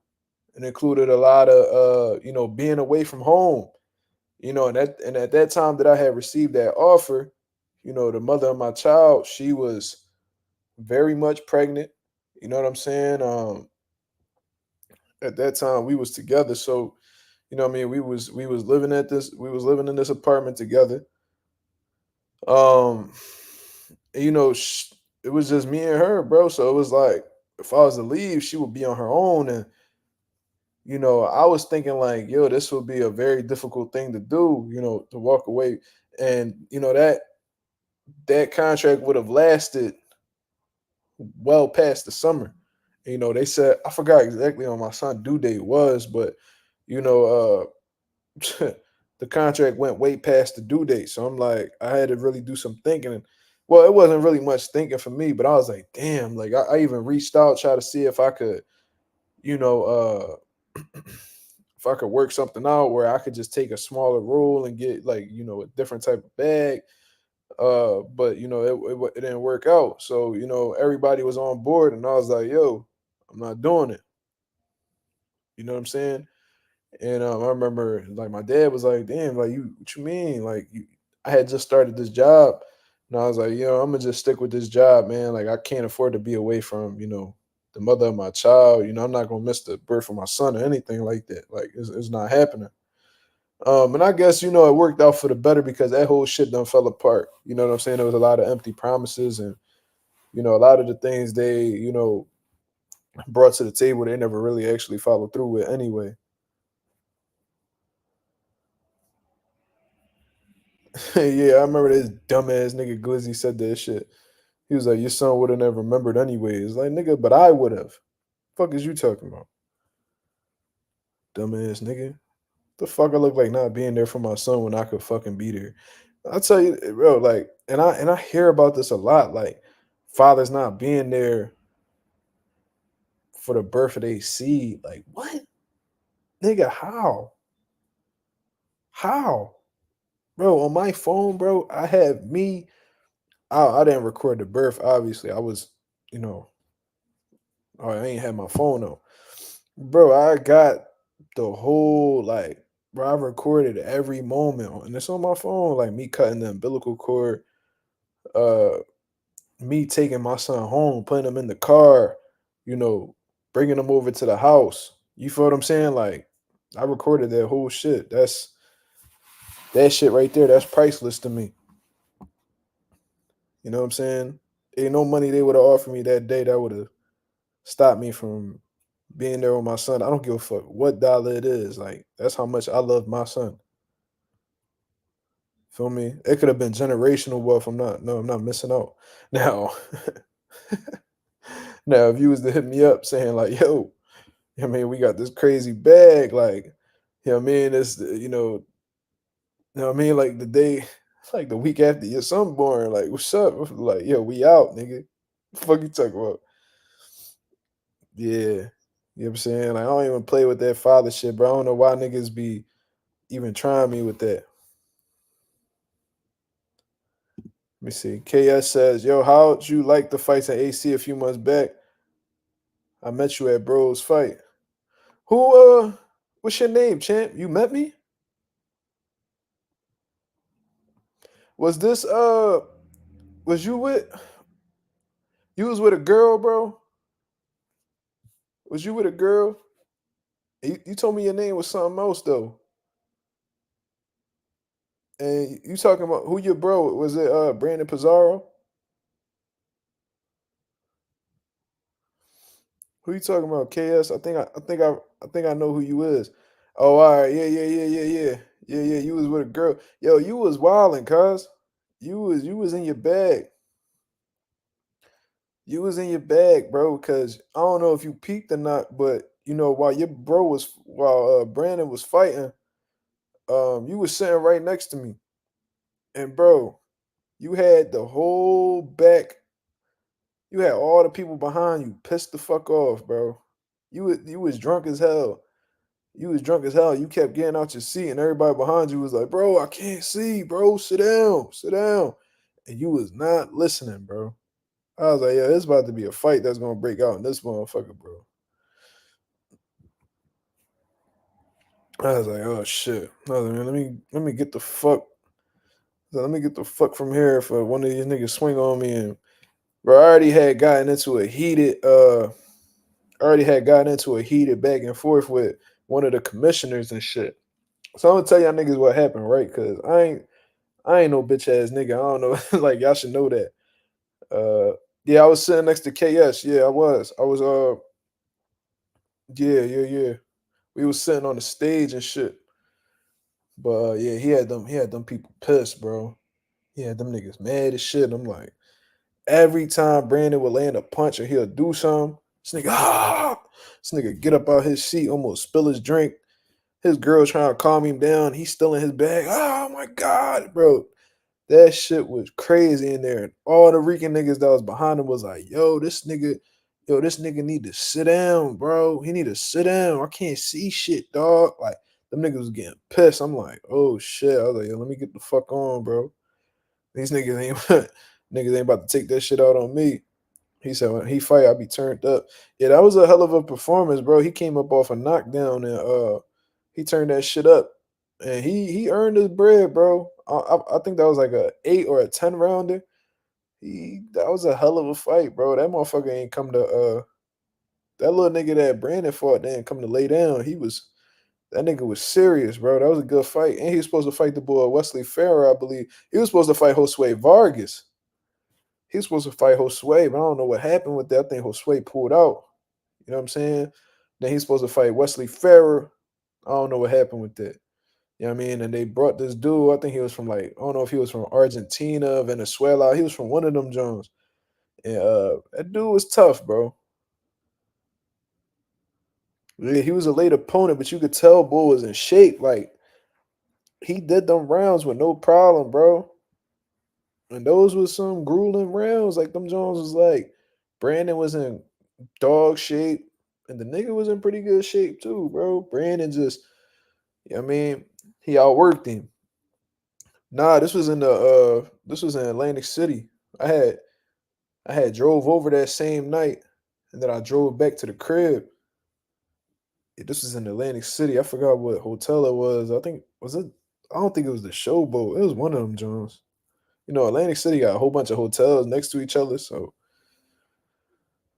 It included a lot of being away from home. And at that time that I had received that offer, the mother of my child, she was very much pregnant. You know what I'm saying? At that time we was together, so what I mean, we was living in this apartment together. Um, and, it was just me and her, bro. So it was like if I was to leave, she would be on her own, and I was thinking like, yo, this would be a very difficult thing to do, to walk away, and that contract would have lasted well past the summer. They said I forgot exactly when my son due date was, but you know, the contract went way past the due date. So I'm like, I had to really do some thinking. And, well, it wasn't really much thinking for me, but I was like, damn, like I even reached out, try to see if I could, you know, if I could work something out where I could just take a smaller role and get like, a different type of bag. But it didn't work out. So, everybody was on board and I was like, yo, I'm not doing it. You know what I'm saying? And I remember like my dad was like, "Damn, like what you mean? Like I had just started this job, and I was like, I'm gonna just stick with this job, man. Like I can't afford to be away from the mother of my child. I'm not gonna miss the birth of my son or anything like that. Like it's not happening." And I guess it worked out for the better because that whole shit done fell apart. You know what I'm saying? There was a lot of empty promises, and a lot of the things they brought to the table they never really actually followed through with anyway. Yeah, I remember this dumbass nigga Glizzy said that shit. He was like, "Your son would have never remembered anyways." Like, nigga, but I would have. Fuck is you talking about, dumbass nigga? The fuck I look like not being there for my son when I could fucking be there. I tell you, bro. Like, and I hear about this a lot. Like, fathers not being there for the birth of their seed. Like, what, nigga? How, bro? On my phone, bro, I have me. I didn't record the birth. Obviously, I was, you know, oh, I ain't had my phone on. Bro, I got the whole like, bro, I recorded every moment and it's on my phone, like me cutting the umbilical cord, uh, me taking my son home, putting him in the car, you know, bringing him over to the house. You feel what I'm saying? Like, I recorded that whole shit. That shit right there. That's priceless to me. You know what I'm saying? Ain't no money they would have offered me that day that would have stopped me from being there with my son. I don't give a fuck what dollar it is. Like that's how much I love my son. Feel me? It could have been generational wealth. I'm not missing out. Now, now if you was to hit me up saying like, yo, I mean, we got this crazy bag, like, you know what I mean? It's you know what I mean? Like the day, like the week after your son born, like, what's up? Like, yo, we out, nigga. Fuck you talking about? Yeah. You know what I'm saying? Like, I don't even play with that father shit, bro. I don't know why niggas be even trying me with that. Let me see. KS says, yo, how'd you like the fights at AC a few months back? I met you at Bro's fight. What's your name, champ? You met me? Was this was you was with a girl, bro? Was you with a girl? You told me your name was something else though. And you talking about who your bro? Was it Brandon Pizarro? Who you talking about? KS? I think I know who you is. Oh, all right. Yeah. You was with a girl. Yo, you was wilding, cuz. You was in your bag. You was in your bag, bro, because I don't know if you peeped or not, but you know, while Brandon was fighting, you was sitting right next to me. And bro, you had the whole back, you had all the people behind you pissed the fuck off, bro. You was drunk as hell. You was drunk as hell. You kept getting out your seat, and everybody behind you was like, "Bro, I can't see, bro. Sit down." And you was not listening, bro. I was like, "Yeah, it's about to be a fight that's gonna break out in this motherfucker, bro." I was like, "Oh shit." I was like, "Man, let me get the fuck. Let me get the fuck from here for one of these niggas swing on me." And bro, I already had gotten into a heated back and forth with one of the commissioners and shit. So I'm gonna tell y'all niggas what happened, right? Cause I ain't no bitch ass nigga. I don't know. Like y'all should know that. Yeah, I was sitting next to KS. Yeah, I was. Yeah. We was sitting on the stage and shit. But yeah, he had them people pissed, bro. He had them niggas mad as shit. I'm like, every time Brandon would land a punch or he'll do something, this nigga get up out his seat, almost spill his drink. His girl trying to calm him down. He's still in his bag. Oh my god, bro. That shit was crazy in there. And all the Rican niggas that was behind him was like, this nigga need to sit down, bro. He need to sit down. I can't see shit, dog. Like, them niggas was getting pissed. I'm like, oh shit. I was like, yo, let me get the fuck on, bro. These niggas ain't niggas ain't about to take that shit out on me. He said when he fight, I be turned up. Yeah, that was a hell of a performance, bro. He came up off a knockdown and he turned that shit up. And he earned his bread, bro. I think that was like a 8 or a 10 rounder. That was a hell of a fight, bro. That motherfucker ain't come to that little nigga that Brandon fought didn't come to lay down. That nigga was serious, bro. That was a good fight. And he was supposed to fight the boy Wesley Farrer, I believe. He was supposed to fight Josue Vargas. He was supposed to fight Josue, but I don't know what happened with that. I think Josue pulled out. You know what I'm saying? Then he's supposed to fight Wesley Farrer. I don't know what happened with that. You know what I mean? And they brought this dude. I think he was from like, I don't know if he was from Argentina, Venezuela. He was from one of them Jones. And that dude was tough, bro. Yeah, he was a late opponent, but you could tell Bull was in shape. Like he did them rounds with no problem, bro. And those was some grueling rounds. Like them Jones was like Brandon was in dog shape, and the nigga was in pretty good shape too, bro. Brandon just, you know what I mean, he outworked him. Nah, this was in Atlantic City. I had I had drove over that same night, and then I drove back to the crib. Yeah, this was in Atlantic City. I forgot what hotel it was. I think was it. I don't think it was the Showboat. It was one of them Jones. You know, Atlantic City got a whole bunch of hotels next to each other, so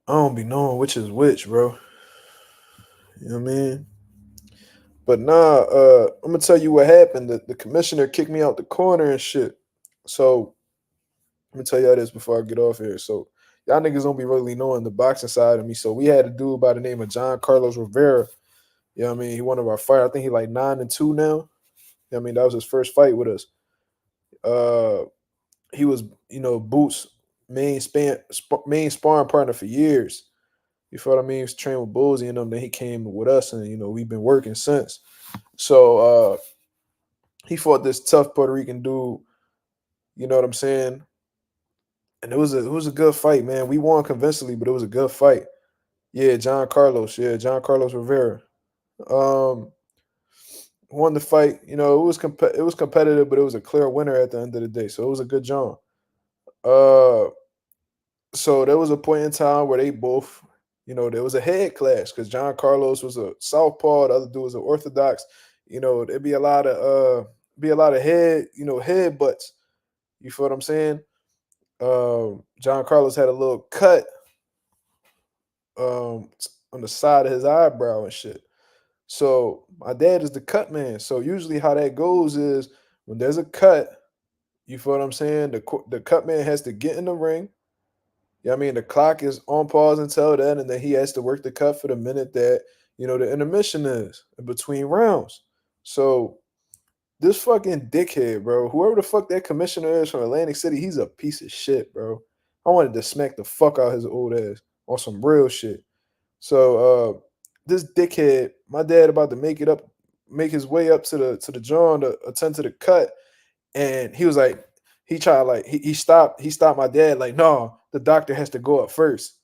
I don't be knowing which is which, bro. You know what I mean? But nah, I'm gonna tell you what happened. The commissioner kicked me out the corner and shit. So Let me tell y'all this before I get off here. So y'all niggas don't be really knowing the boxing side of me. So we had a dude by the name of John Carlos Rivera. You know what I mean? He one of our fight. I think he like 9-2 now. You know what I mean? That was his first fight with us. Uh he was, Boots main sparring partner for years. You feel what I mean? He was trained with Boozy and them. Then he came with us, and we've been working since. So he fought this tough Puerto Rican dude. You know what I'm saying? And it was a good fight, man. We won convincingly, but it was a good fight. Yeah, John Carlos. Yeah, John Carlos Rivera. Um, won the fight. It was competitive, but it was a clear winner at the end of the day. So it was a good job. Uh, so there was a point in time where they both, there was a head clash because John Carlos was a southpaw, the other dude was an orthodox. There'd be a lot of head butts. You feel what I'm saying? John Carlos had a little cut on the side of his eyebrow and shit. So my dad is the cut man. So usually how that goes is when there's a cut, you feel what I'm saying? The cut man has to get in the ring. Yeah, I mean the clock is on pause until then, and then he has to work the cut for the minute that the intermission is in between rounds. So this fucking dickhead, bro, whoever the fuck that commissioner is from Atlantic City, he's a piece of shit, bro. I wanted to smack the fuck out his old ass on some real shit. So this dickhead, my dad about to make his way up to the John to attend to the cut, and he was like, he tried like he stopped my dad like, no, the doctor has to go up first.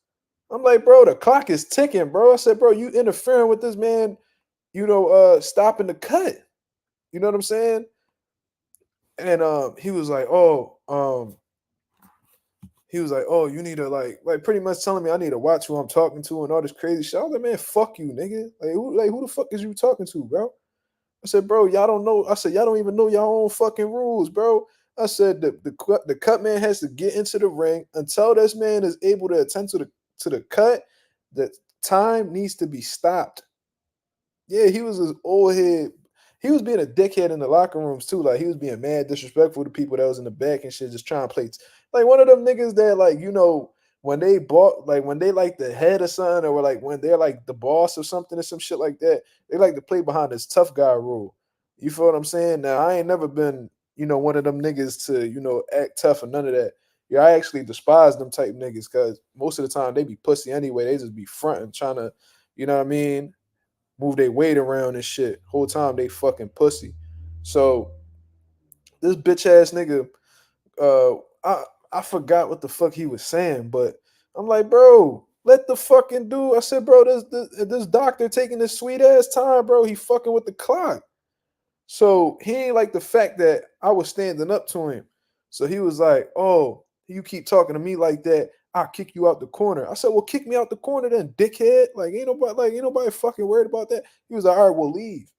I'm like, bro, the clock is ticking, bro. I said, bro, you interfering with this man, stopping the cut. You know what I'm saying? And he was like, oh, you need to like pretty much telling me I need to watch who I'm talking to and all this crazy shit. I was like, man, fuck you, nigga. Like who the fuck is you talking to, bro? I said, bro, y'all don't know. I said, y'all don't even know y'all own fucking rules, bro. I said the cut man has to get into the ring until this man is able to attend to the cut. The time needs to be stopped. Yeah, he was his old head. He was being a dickhead in the locker rooms too. Like he was being mad disrespectful to people that was in the back and shit, just trying to play. Like one of them niggas that when they bought when they like the head or something, or like when they're like the boss or something or some shit like that, they like to play behind this tough guy rule. You feel what I'm saying? Now I ain't never been one of them niggas to act tough or none of that. Yeah, I actually despise them type niggas because most of the time they be pussy anyway. They just be fronting, trying to, you know what I mean, move their weight around and shit. Whole time they fucking pussy. So this bitch ass nigga, uh, I I forgot what the fuck he was saying, but I'm like, bro, let the fucking dude. I said, bro, this doctor taking this sweet ass time, bro. He fucking with the clock. So he ain't like the fact that I was standing up to him. So he was like, oh, you keep talking to me like that, I'll kick you out the corner. I said, well, kick me out the corner then, dickhead. Like ain't nobody fucking worried about that. He was like, all right, we'll leave.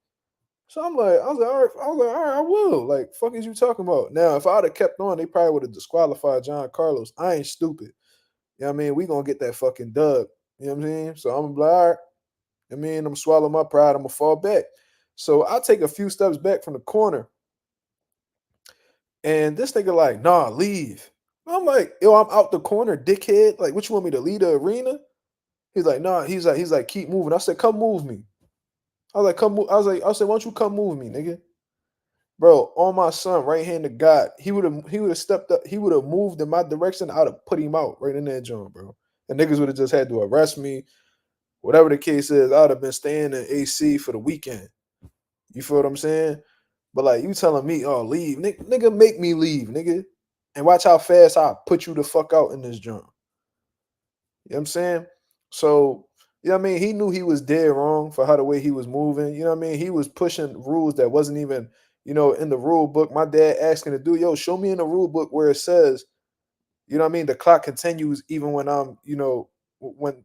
So I was like, all right, I will. Like, fuck is you talking about? Now, if I'd have kept on, they probably would have disqualified John Carlos. I ain't stupid. You know what I mean? We gonna get that fucking dub. You know what I'm saying? So I'm gonna be like, all right. I mean, I'm gonna swallow my pride, I'm gonna fall back. So I take a few steps back from the corner, and this nigga like, nah, leave. I'm like, yo, I'm out the corner, dickhead. Like, what you want me to leave the arena? He's like, nah. He's like, keep moving. I said, come move me. I was like, come move. I said, why don't you come move me, nigga? Bro, on my son, right hand to God, he would have stepped up, he would have moved in my direction, I'd have put him out right in that joint, bro. And niggas would have just had to arrest me. Whatever the case is, I'd have been staying in AC for the weekend. You feel what I'm saying? But like you telling me, oh, leave. Nigga, make me leave, nigga. And watch how fast I put you the fuck out in this joint. You know what I'm saying? So, you know what I mean? He knew he was dead wrong for how the way he was moving. You know what I mean? He was pushing rules that wasn't even, in the rule book. My dad asking to do, yo, show me in the rule book where it says, you know what I mean? The clock continues even when I'm, when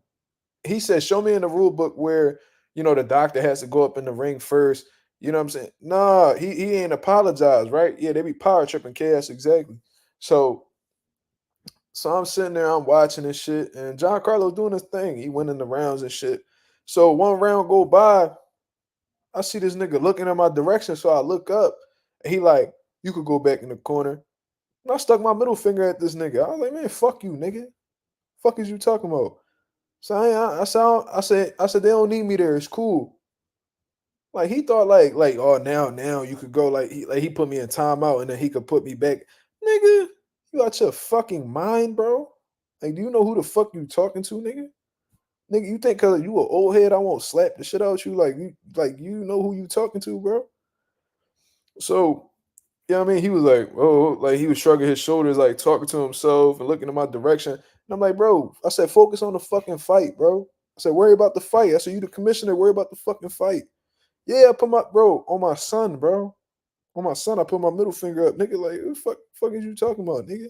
he said, show me in the rule book where, the doctor has to go up in the ring first. You know what I'm saying? Nah, he ain't apologized, right? Yeah, they be power tripping chaos, exactly. So I'm sitting there, I'm watching this shit, and John Carlos doing his thing. He winning the rounds and shit. So one round go by, I see this nigga looking in my direction, so I look up, and he like, you could go back in the corner. And I stuck my middle finger at this nigga. I was like, man, fuck you, nigga. Fuck is you talking about? So I said they don't need me there. It's cool. Like he thought like oh now you could go like he put me in timeout and then he could put me back. Nigga, you out your fucking mind, bro? Like, do you know who the fuck you talking to, nigga? Nigga, you think cause you an old head I won't slap the shit out you? Like you know who you talking to, bro? So you know what I mean? He was like, oh, like he was shrugging his shoulders, like talking to himself and looking in my direction. And I'm like, bro, I said, focus on the fucking fight, bro. I said, worry about the fight. I said, you the commissioner, worry about the fucking fight. Yeah, I put my bro on my son, bro. On my son, I put my middle finger up, nigga. Like, who the fuck is you talking about, nigga?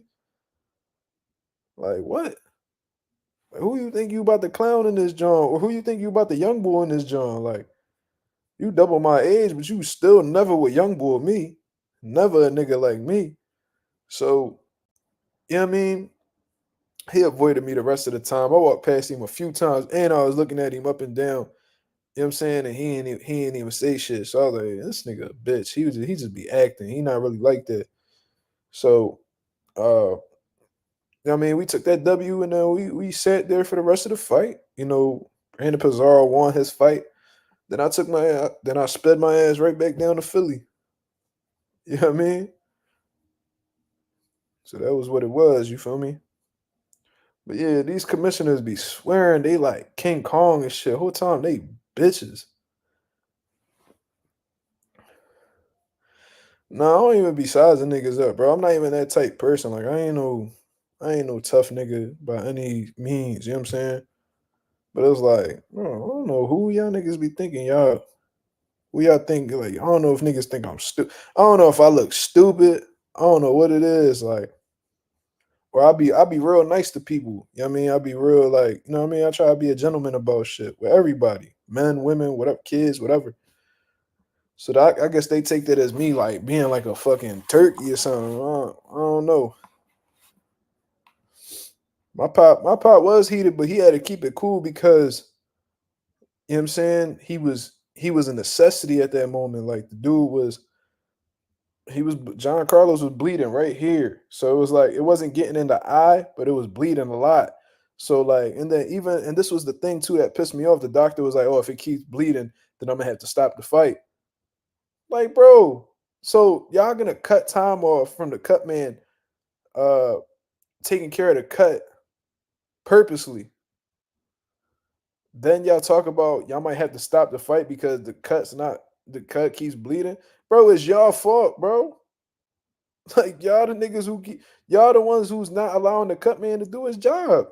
Like, what? Like, who you think you about the clown in this John, or who you think you about the young boy in this John? Like, you double my age, but you still never with young boy me, never a nigga like me. So, you know what I mean? He avoided me the rest of the time. I walked past him a few times, and I was looking at him up and down. You know what I'm saying? And he ain't even say shit. So I was like, this nigga a bitch. He just be acting. He not really like that. So you know what I mean, we took that W and then we sat there for the rest of the fight. You know, Brandon Pizarro won his fight. Then I sped my ass right back down to Philly. You know what I mean? So that was what it was, you feel me? But yeah, these commissioners be swearing they like King Kong and shit. Whole time they bitches. No, I don't even be sizing niggas up, bro. I'm not even that type person. Like I ain't no tough nigga by any means. You know what I'm saying? But it was like, bro, I don't know who y'all niggas be thinking y'all. Who y'all think like? I don't know if niggas think I'm stupid. I don't know if I look stupid. I don't know what it is. Like, or I be real nice to people. You know what I mean? I be real like, you know what I mean? I try to be a gentleman about shit with everybody. Men, women, whatever, kids, whatever. So I guess they take that as me like being like a fucking turkey or something. I don't know. My pop was heated, but he had to keep it cool because you know what I'm saying? He was a necessity at that moment. Like the dude was he was John Carlos was bleeding right here. So it was like it wasn't getting in the eye, but it was bleeding a lot. So like and then even and this was the thing too that pissed me off. The doctor was like, "Oh, if it keeps bleeding, then I'm gonna have to stop the fight." Like, bro, so y'all gonna cut time off from the cut man uh taking care of the cut purposely. Then y'all talk about y'all might have to stop the fight because the cut keeps bleeding. Bro, it's y'all fault, bro. Like y'all the niggas y'all the ones who's not allowing the cut man to do his job.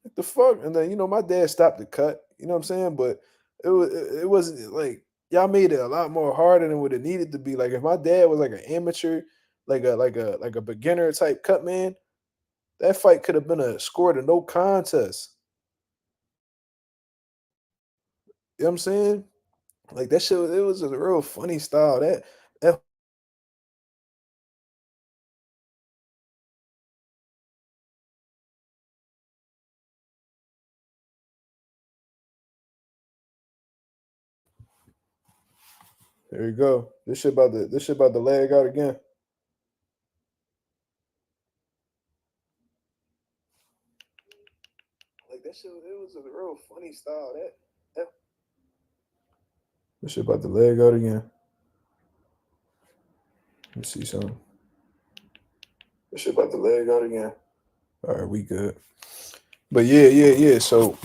What the fuck? And then my dad stopped the cut. You know what I'm saying? But it wasn't like y'all made it a lot more harder than what it needed to be. Like if my dad was like an amateur, like a beginner type cut man, that fight could have been a score to no contest. You know what I'm saying? Like that shit, it was a real funny style. That there you go. This shit about the leg out again. Like that shit, it was a real funny style. That this shit about the leg out again. Let me see something. This shit about the leg out again. All right, we good. But yeah. So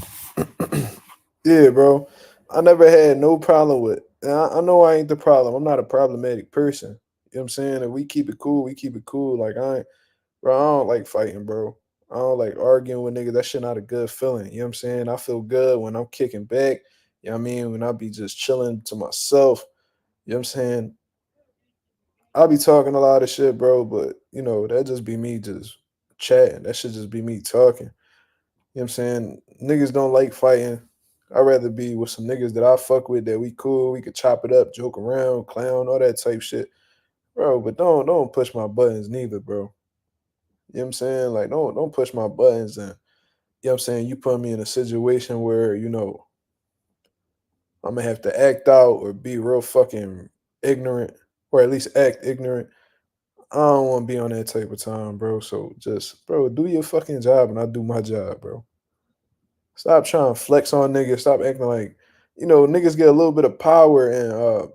yeah, bro. I never had no problem with. And I know I ain't the problem. I'm not a problematic person. You know what I'm saying? If we keep it cool, we keep it cool. Like bro, I don't like fighting, bro. I don't like arguing with niggas. That shit not a good feeling. You know what I'm saying? I feel good when I'm kicking back. You know what I mean? When I be just chilling to myself. You know what I'm saying? I be talking a lot of shit, bro, but that just be me just chatting. That should just be me talking. You know what I'm saying? Niggas don't like fighting. I'd rather be with some niggas that I fuck with that we cool, we could chop it up, joke around, clown, all that type shit. Bro, but don't push my buttons neither, bro. You know what I'm saying? Like don't push my buttons and you know what I'm saying, you put me in a situation where, I'm gonna have to act out or be real fucking ignorant, or at least act ignorant. I don't want to be on that type of time, bro. So just, bro, do your fucking job and I do my job, bro. Stop trying to flex on niggas. Stop acting like, niggas get a little bit of power and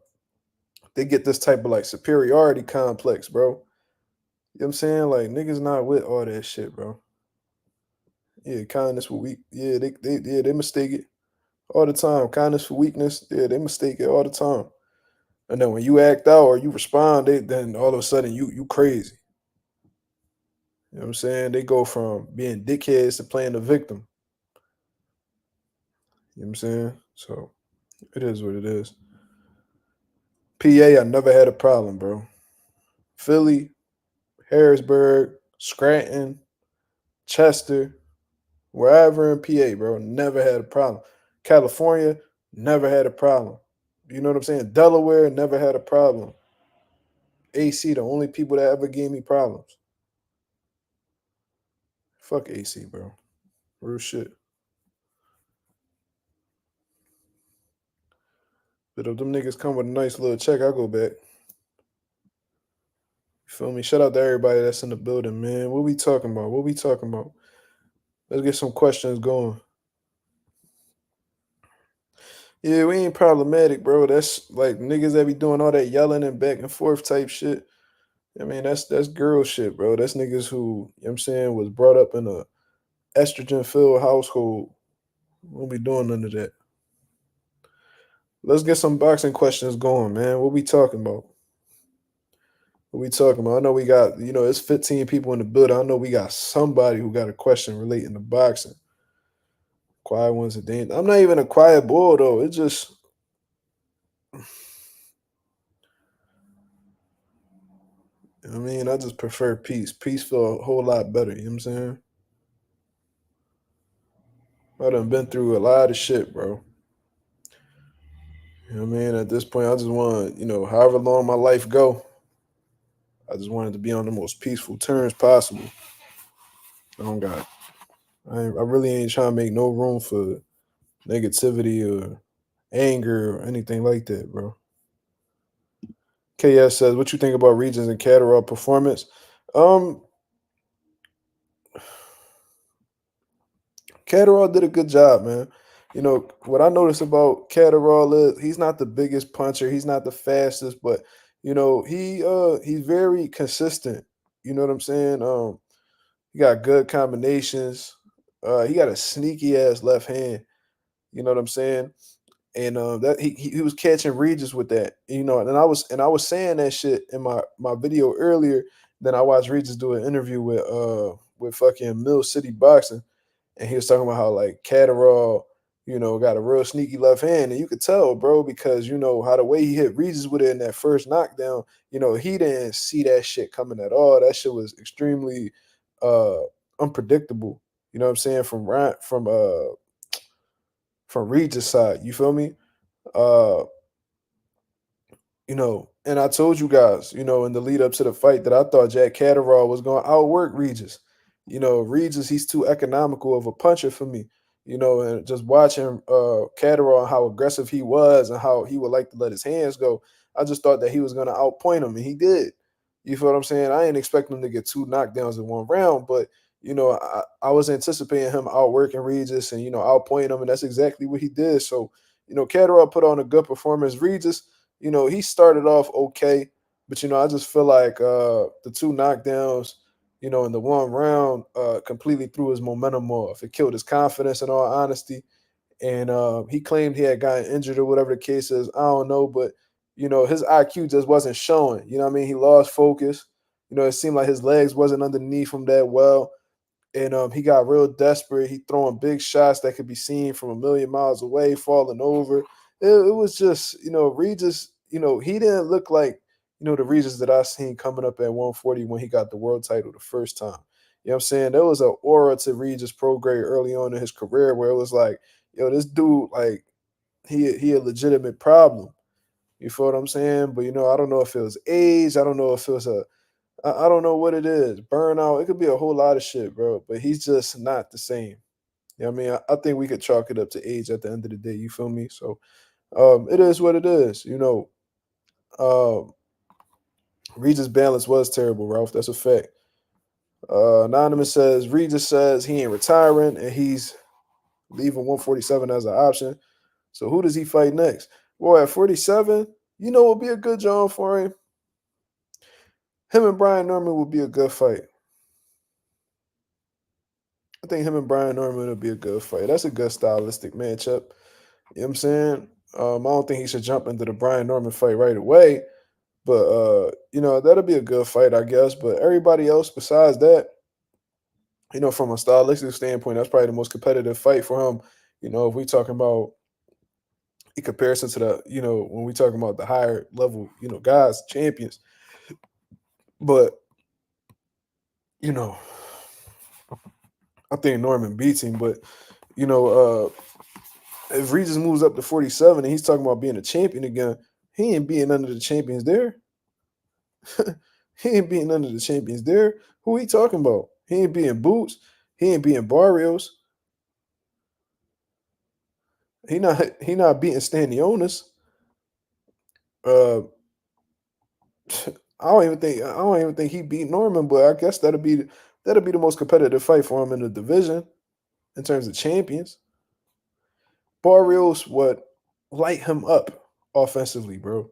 they get this type of like superiority complex, bro. You know what I'm saying? Like niggas not with all that shit, bro. Yeah, kindness for weak. Yeah, they mistake it all the time. Kindness for weakness. Yeah, they mistake it all the time. And then when you act out or you respond, then all of a sudden you crazy. You know what I'm saying? They go from being dickheads to playing the victim. You know what I'm saying? So it is what it is. PA, I never had a problem, bro. Philly, Harrisburg, Scranton, Chester, wherever in PA, bro, never had a problem. California, never had a problem. You know what I'm saying? Delaware, never had a problem. AC, the only people that ever gave me problems. Fuck AC, bro. Real shit. But if them niggas come with a nice little check, I'll go back. You feel me? Shout out to everybody that's in the building, man. What we talking about? What we talking about? Let's get some questions going. Yeah, we ain't problematic, bro. That's like niggas that be doing all that yelling and back and forth type shit. I mean, that's girl shit, bro. That's niggas who, you know what I'm saying, was brought up in a estrogen filled household. We don't be doing none of that. Let's get some boxing questions going, man. What we talking about? What we talking about? I know we got, it's 15 people in the building. I know we got somebody who got a question relating to boxing. Quiet ones and things. I'm not even a quiet boy though. It just I mean, I just prefer peace. Peace feel a whole lot better, you know what I'm saying? I done been through a lot of shit, bro. You know what I mean? At this point, I just want, however long my life go, I just wanted to be on the most peaceful terms possible. I don't got, I really ain't trying to make no room for negativity or anger or anything like that, bro. KS says, what you think about Regions and Catterall performance? Um, Catterall did a good job, man. What I noticed about Catterall is he's not the biggest puncher, he's not the fastest, but he's very consistent. You know what I'm saying? He got good combinations. He got a sneaky ass left hand. You know what I'm saying? And that he was catching Regis with that. And I was saying that shit in my video earlier. Then I watched Regis do an interview with fucking Mill City Boxing, and he was talking about how like Catterall, got a real sneaky left hand, and you could tell, bro, because how the way he hit Regis with it in that first knockdown, he didn't see that shit coming at all. That shit was extremely uh unpredictable. You know what I'm saying from Regis' side. You feel me? Uh, and I told you guys, in the lead up to the fight that I thought Jack Catterall was going to outwork Regis. Regis, he's too economical of a puncher for me. And just watching Catterall and how aggressive he was and how he would like to let his hands go, I just thought that he was going to outpoint him, and he did. You feel what I'm saying? I ain't expecting him to get two knockdowns in one round, but I was anticipating him outworking Regis and outpointing him, and that's exactly what he did. So Catterall put on a good performance. Regis, he started off okay, but I just feel like the two knockdowns, in the one round, completely threw his momentum off. It killed his confidence, in all honesty. And he claimed he had gotten injured or whatever the case is. I don't know, but his IQ just wasn't showing. You know what I mean? He lost focus. It seemed like his legs wasn't underneath him that well, and he got real desperate. He throwing big shots that could be seen from a million miles away, falling over. It was just, Regis. He didn't look like the Regis that I seen coming up at 140 when he got the world title the first time. You know what I'm saying? There was an aura to Regis pro grade early on in his career where it was like, yo, this dude, like, he a legitimate problem. You feel what I'm saying? But I don't know if it was age. I don't know if it was I don't know what it is. Burnout. It could be a whole lot of shit, bro. But he's just not the same. You know what I mean? I think we could chalk it up to age at the end of the day. You feel me? So it is what it is. Um, Regis' balance was terrible, Ralph. That's a fact. Anonymous says Regis says he ain't retiring and he's leaving 147 as an option. So who does he fight next? Boy, at 47, you know what would be a good job for him? Him and Brian Norman would be a good fight. I think him and Brian Norman would be a good fight. That's a good stylistic matchup. You know what I'm saying? I don't think he should jump into the Brian Norman fight right away. But that'll be a good fight, I guess. But everybody else besides that, from a stylistic standpoint, that's probably the most competitive fight for him. If we talking about in comparison to when we talking about the higher level, guys, champions. But, you know, I think Norman beats him. But, you know, if Regis moves up to 47 and he's talking about being a champion again, he ain't beating none of the champions there. He ain't beating none of the champions there. Who he talking about? He ain't beating Boots. He ain't beating Barrios. He not beating Stanionis. Uh, I don't even think he beat Norman, but I guess that'll be the most competitive fight for him in the division in terms of champions. Barrios would light him up offensively, bro.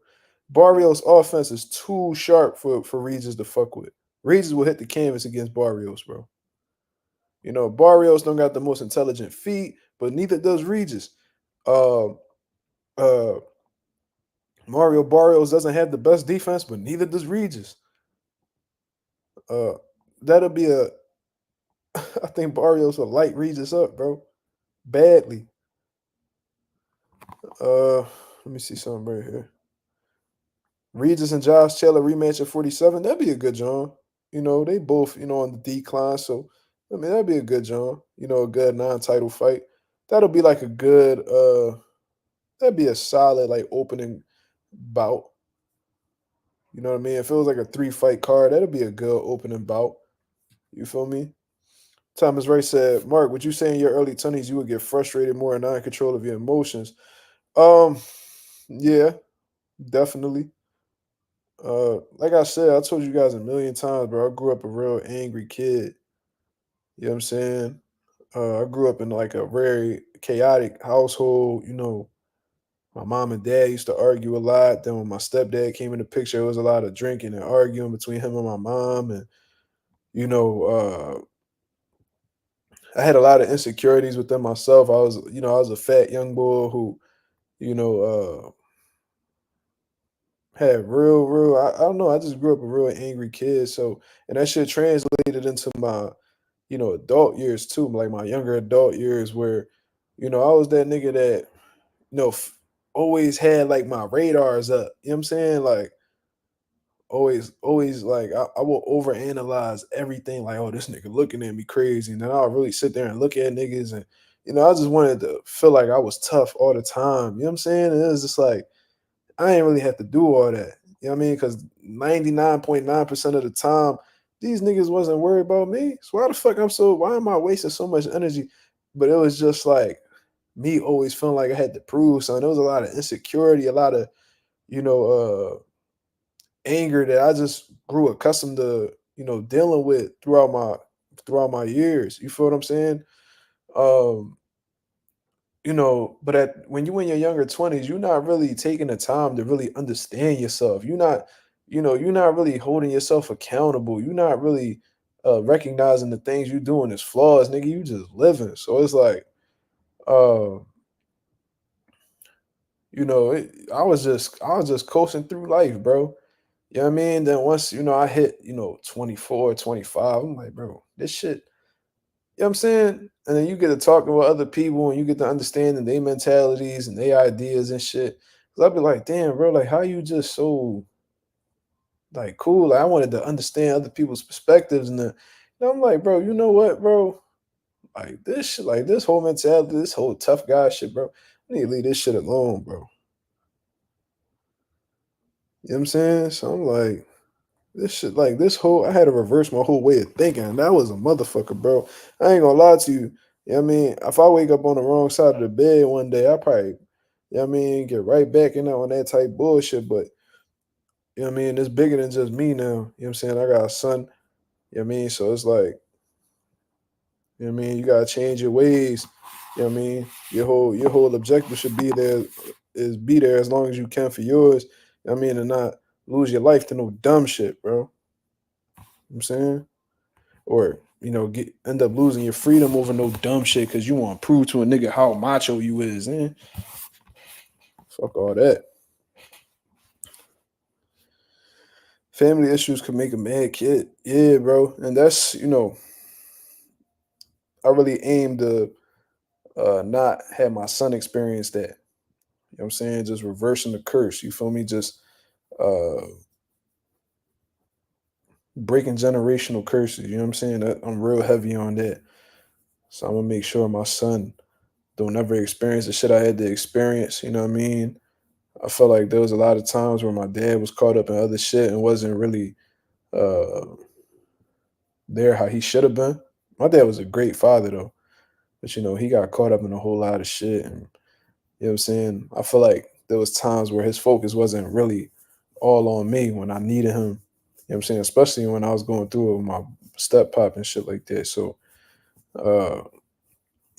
Barrios' offense is too sharp for Regis to fuck with. Regis will hit the canvas against Barrios, bro. Barrios don't got the most intelligent feet, but neither does Regis. Uh, uh, Mario Barrios doesn't have the best defense, but neither does Regis. Uh, that'll be a. I think Barrios will light Regis up, bro, badly. Let me see something right here. Regis and Josh Taylor rematch at 47. That'd be a good John. They both on the decline, so I mean that'd be a good John. A good non-title fight. That'll be like a good. That'd be a solid like opening bout. You know what I mean? If it was like a 3-fight card, that'd be a good opening bout. You feel me? Thomas Ray said, Mark, would you say in your early 20s you would get frustrated more and not in control of your emotions? Um, yeah, definitely. Like I said, I told you guys a million times, bro. I grew up a real angry kid. You know what I'm saying? I grew up in like a very chaotic household. My mom and dad used to argue a lot. Then when my stepdad came in the picture, it was a lot of drinking and arguing between him and my mom. And, you know, I had a lot of insecurities within myself. I was a fat young boy who, you know, had real. I don't know. I just grew up a real angry kid. So, and that shit translated into my, adult years too, like my younger adult years, where, I was that nigga that, always had like my radars up. You know what I'm saying? Like, always like I will overanalyze everything. Like, oh, this nigga looking at me crazy, and then I'll really sit there and look at niggas, and I just wanted to feel like I was tough all the time. You know what I'm saying? And it was just like I ain't really have to do all that. You know what I mean? Because 99.9% of the time, these niggas wasn't worried about me. So why am I wasting so much energy? But it was just like me always feeling like I had to prove something. There was a lot of insecurity, a lot of, you know, anger that I just grew accustomed to, dealing with throughout my years. You feel what I'm saying? Um, but when you in your younger 20s, you're not really taking the time to really understand yourself. You're not really holding yourself accountable. You're not really recognizing the things you're doing as flaws, nigga. You just living. So it's like, uh, I was just coasting through life, bro. You know what I mean? Then once, I hit, 24, 25, I'm like, bro, this shit, you know what I'm saying? And then you get to talking with other people and you get to understanding their mentalities and their ideas and shit. Cause I'd be like, damn, bro, like how you just so like cool. Like I wanted to understand other people's perspectives and then I'm like, bro, you know what, bro? Like this shit, like this whole mentality, this whole tough guy shit, bro. I need to leave this shit alone, bro. You know what I'm saying? So I'm like, this shit, like this whole, I had to reverse my whole way of thinking. And that was a motherfucker, bro. I ain't gonna lie to you. You know what I mean? If I wake up on the wrong side of the bed one day, I probably, you know what I mean, get right back in on that type bullshit. But You know what I mean? It's bigger than just me now. You know what I'm saying? I got a son. You know what I mean? So it's like, you know what I mean? You gotta change your ways. You know what I mean? Your whole objective should be there is be there as long as you can for yours. You know what I mean? And not lose your life to no dumb shit, bro. You know what I'm saying? Or, get end up losing your freedom over no dumb shit because you want to prove to a nigga how macho you is, man. Fuck all that. Family issues could make a mad kid. Yeah, bro. And that's, I really aim to not have my son experience that. You know what I'm saying? Just reversing the curse. You feel me? Just uh breaking generational curses. You know what I'm saying? I'm real heavy on that. So I'm gonna make sure my son don't ever experience the shit I had to experience. You know what I mean? I felt like there was a lot of times where my dad was caught up in other shit and wasn't really uh there how he should have been. My dad was a great father though. But he got caught up in a whole lot of shit, and you know what I'm saying? I feel like there was times where his focus wasn't really all on me when I needed him. You know what I'm saying? Especially when I was going through it with my step pop and shit like that. So you know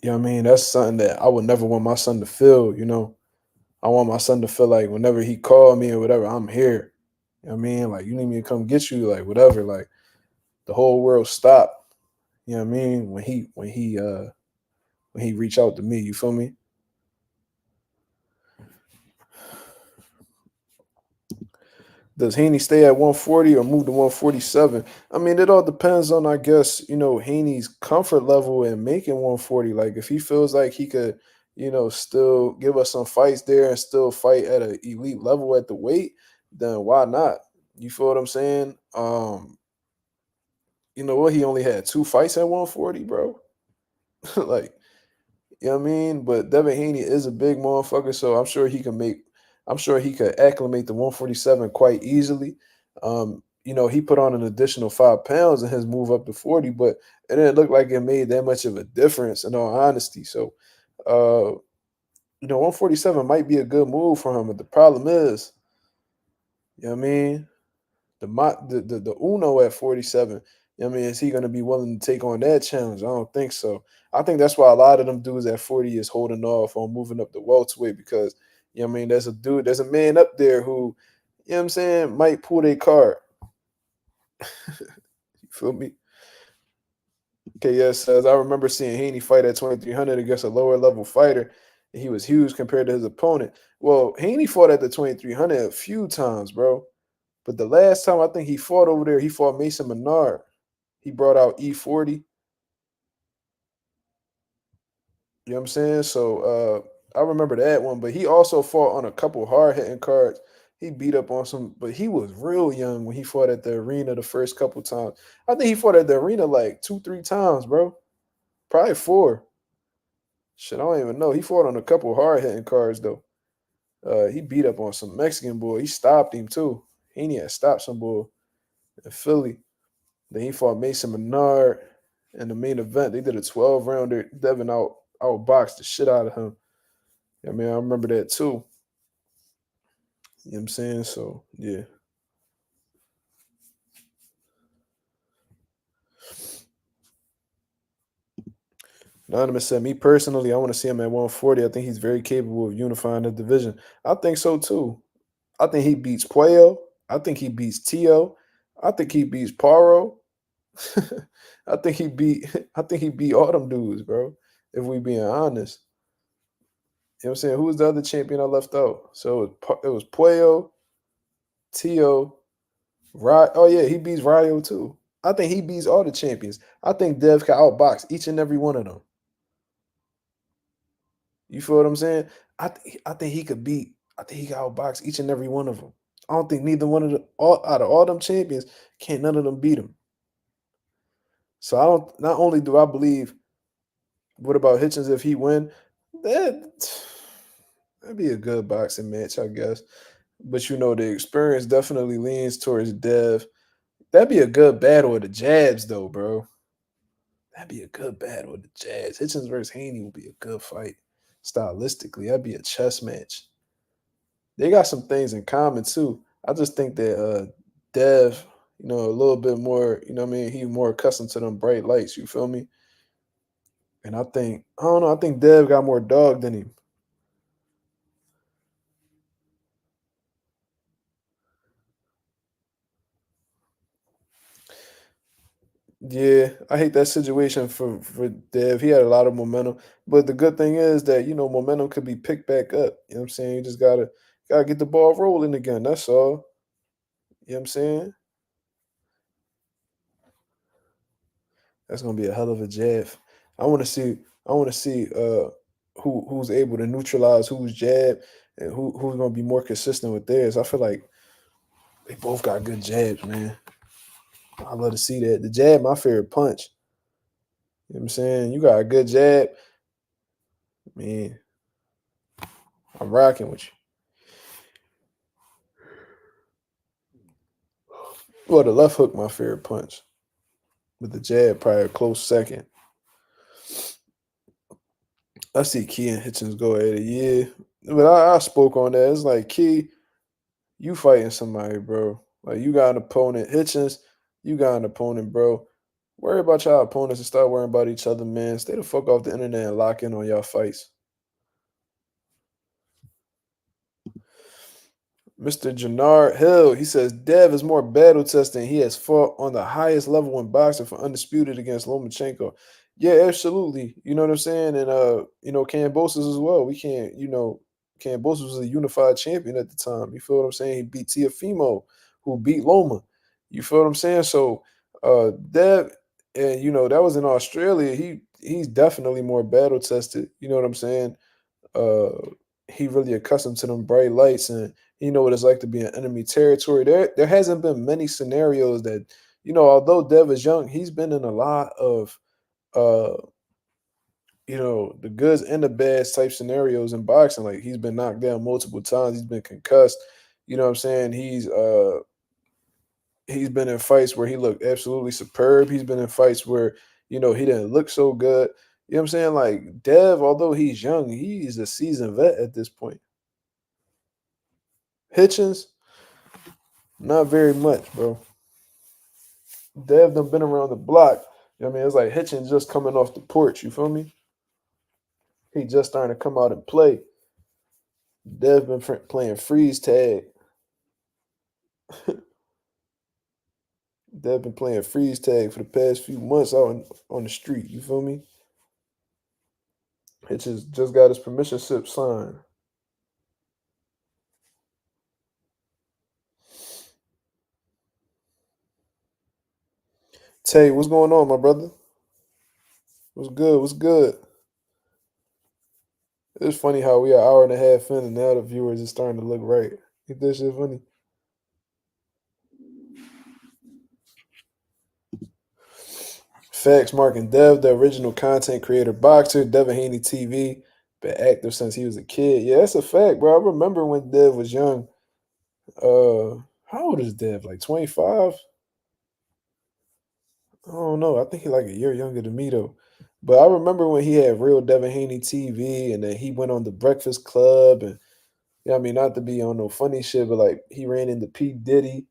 what I mean? That's something that I would never want my son to feel. I want my son to feel like whenever he called me or whatever, I'm here. You know what I mean? Like you need me to come get you, like whatever. Like the whole world stopped. You know what I mean? When he reached out to me, you feel me? Does Haney stay at 140 or move to 147? I mean, it all depends on, I guess, Haney's comfort level in making 140. Like, if he feels like he could, still give us some fights there and still fight at an elite level at the weight, then why not? You feel what I'm saying? You know what? He only had two fights at 140, bro. Like, you know what I mean? But Devin Haney is a big motherfucker, so I'm sure he could acclimate to 147 quite easily. He put on an additional 5 pounds in his move up to 40, but it didn't look like it made that much of a difference in all honesty. So, 147 might be a good move for him, but the problem is, you know what I mean? The Uno at 47. I mean, is he going to be willing to take on that challenge? I don't think so. I think that's why a lot of them dudes at 40 is holding off on moving up the welterweight because there's a man up there who, you know what I'm saying, might pull their card. You feel me? KS says, I remember seeing Haney fight at 2300 against a lower level fighter, and he was huge compared to his opponent. Well, Haney fought at the 2300 a few times, bro. But the last time I think he fought over there, he fought Mason Menard. He brought out E40. You know what I'm saying? So I remember that one, but he also fought on a couple hard hitting cards. He beat up on some, but he was real young when he fought at the arena the first couple times. I think he fought at the arena like 2, 3 times, bro. Probably four. Shit, I don't even know. He fought on a couple hard hitting cards though. He beat up on some Mexican boy. He stopped him too. He had stopped some boy in Philly. Then he fought Mason Menard in the main event. They did a 12 rounder. Devin outboxed the shit out of him. I mean, I remember that too. You know what I'm saying? So yeah. Anonymous said, me personally, I want to see him at 140. I think he's very capable of unifying the division. I think so too. I think he beats Puello. I think he beats Tio. I think he beats Paro. I think he beat I think he beat all them dudes, bro. If we being honest. You know what I'm saying? Who was the other champion I left out? So it was Puello, Tio, Oh yeah, he beats Ryo too. I think he beats all the champions. I think Dev can outbox each and every one of them. You feel what I'm saying? I think he could beat. I think he can outbox each and every one of them. I don't think neither one of the all out of all them champions can't none of them beat him. So I don't. Not only do I believe, what about Hitchens if he win? That that'd be a good boxing match, I guess. But the experience definitely leans towards Dev. That'd be a good battle of the jabs, though, bro. That'd be a good battle with the Jazz. Hitchens versus Haney would be a good fight. Stylistically, that'd be a chess match. They got some things in common too. I just think that Dev, a little bit more, you know what I mean, he more accustomed to them bright lights, you feel me? And I don't know, I think Dev got more dog than him. Yeah, I hate that situation for Dev. He had a lot of momentum, but the good thing is that momentum could be picked back up. You know what I'm saying? You just gotta get the ball rolling again. That's all. You know what I'm saying? That's gonna be a hell of a jab. I want to see. I want to see who's able to neutralize who's jab and who's gonna be more consistent with theirs. I feel like they both got good jabs, man. I love to see that. The jab, my favorite punch. You know what I'm saying? You got a good jab, man. I'm rocking with you. Well, the left hook, my favorite punch, but the jab probably a close second. I see Key and Hitchens go at it, yeah. But I spoke on that. It's like Key, you fighting somebody, bro. Like you got an opponent. Hitchens, you got an opponent, bro. Worry about y'all opponents and start worrying about each other, man. Stay the fuck off the internet and lock in on y'all fights. Mr. Jannard Hill, he says Dev is more battle testing. He has fought on the highest level in boxing for undisputed against Lomachenko. Yeah, absolutely. You know what I'm saying? And Kambosos as well. We can't, Kambosos was a unified champion at the time. You feel what I'm saying? He beat Tiafimo, who beat Loma. You feel what I'm saying? So Dev, and that was in Australia. He's definitely more battle tested. You know what I'm saying? uh he really accustomed to them bright lights, and he know what it's like to be in enemy territory. There hasn't been many scenarios that, although Dev is young, he's been in a lot of uh the goods and the bads type scenarios in boxing. Like he's been knocked down multiple times, he's been concussed. You know what I'm saying? He's been in fights where he looked absolutely superb. He's been in fights where, he didn't look so good. You know what I'm saying? Like Dev, although he's young, he's a seasoned vet at this point. Hitchens, not very much, bro. Dev done been around the block. You know what I mean? It's like Hitchens just coming off the porch. You feel me? He just starting to come out and play. Dev been playing freeze tag. Dev been playing freeze tag for the past few months out on the street. You feel me? Hitchens just got his permission slip signed. Tay, what's going on, my brother? What's good? What's good? It's funny how we are an hour and a half in and now the viewers is starting to look right. Ain't that shit funny? Facts, Mark and Dev, the original content creator boxer, Devin Haney TV, been active since he was a kid. Yeah, that's a fact, bro. I remember when Dev was young. How old is Dev? Like 25? I don't know. I think he like a year younger than me though. But I remember when he had real Devin Haney TV, and then he went on the Breakfast Club, and I mean, not to be on no funny shit, but like he ran into P Diddy.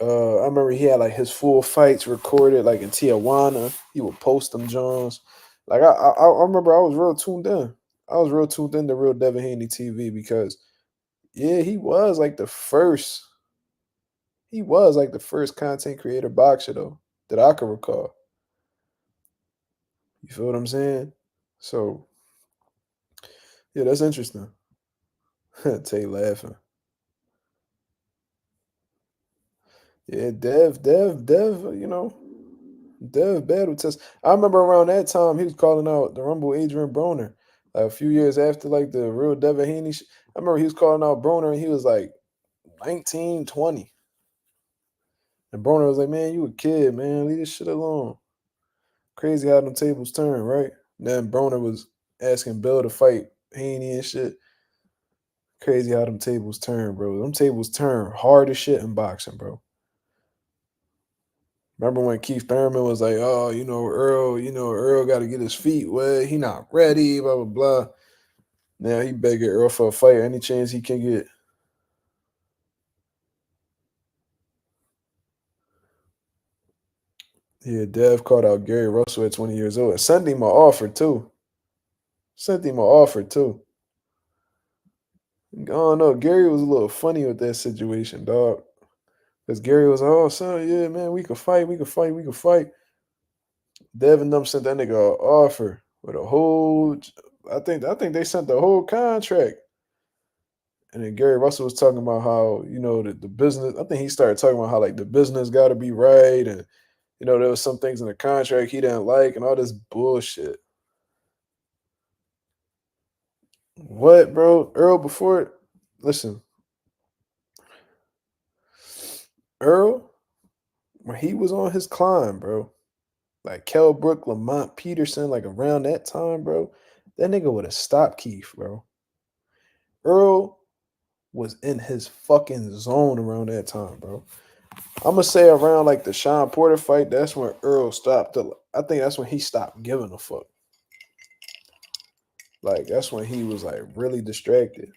I remember he had like his full fights recorded like in Tijuana. He would post them Jones. Like I remember I was real tuned in. I was real tuned in to real Devin Haney TV because yeah, he was like the first content creator boxer though that I could recall. You feel what I'm saying? So yeah, that's interesting. Tay laughing. Yeah, Dev, Dev battle test. I remember around that time he was calling out the Rumble Adrian Broner. Like a few years after like the real Devin Haney. I remember he was calling out Broner and he was like 19, 20. And Broner was like, "Man, you a kid, man. Leave this shit alone." Crazy how them tables turn, right? And then Broner was asking Bill to fight Haney and shit. Crazy how them tables turn, bro. Them tables turn hard as shit in boxing, bro. Remember when Keith Thurman was like, "Oh, Earl got to get his feet wet. He not ready." Blah blah blah. Now he begging Earl for a fight any chance he can get. Yeah, Dev called out Gary Russell at 20 years old and sent him an offer too. Sent him an offer too. I don't know. Gary was a little funny with that situation, dog. Because Gary was like, oh, son, yeah, man, we could fight, we could fight, we could fight. Devin them sent that nigga an offer with a whole. I think they sent the whole contract. And then Gary Russell was talking about how the business. I think he started talking about how like the business got to be right, and there was some things in the contract he didn't like, and all this bullshit. What, bro? Earl before, listen, Earl when he was on his climb, bro. Like Kell Brook, Lamont Peterson, like around that time, bro. That nigga would have stopped Keith, bro. Earl was in his fucking zone around that time, bro. I'm gonna say around like the Sean Porter fight, that's when Earl stopped. I think that's when he stopped giving a fuck. Like that's when he was like really distracted.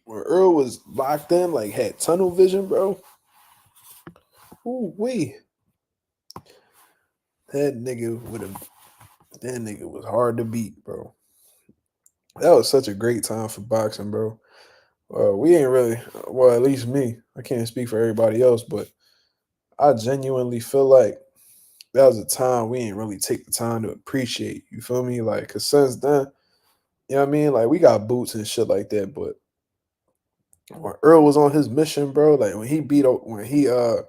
When Earl was locked in, like had tunnel vision, bro. Ooh wee. That nigga would have. That nigga was hard to beat, bro. That was such a great time for boxing, bro. We ain't really, well, at least me. I can't speak for everybody else, but I genuinely feel like that was a time we ain't really take the time to appreciate. You feel me? Like, cause since then, you know what I mean? Like, we got boots and shit like that, but when Earl was on his mission, bro, like when he beat, when he, you know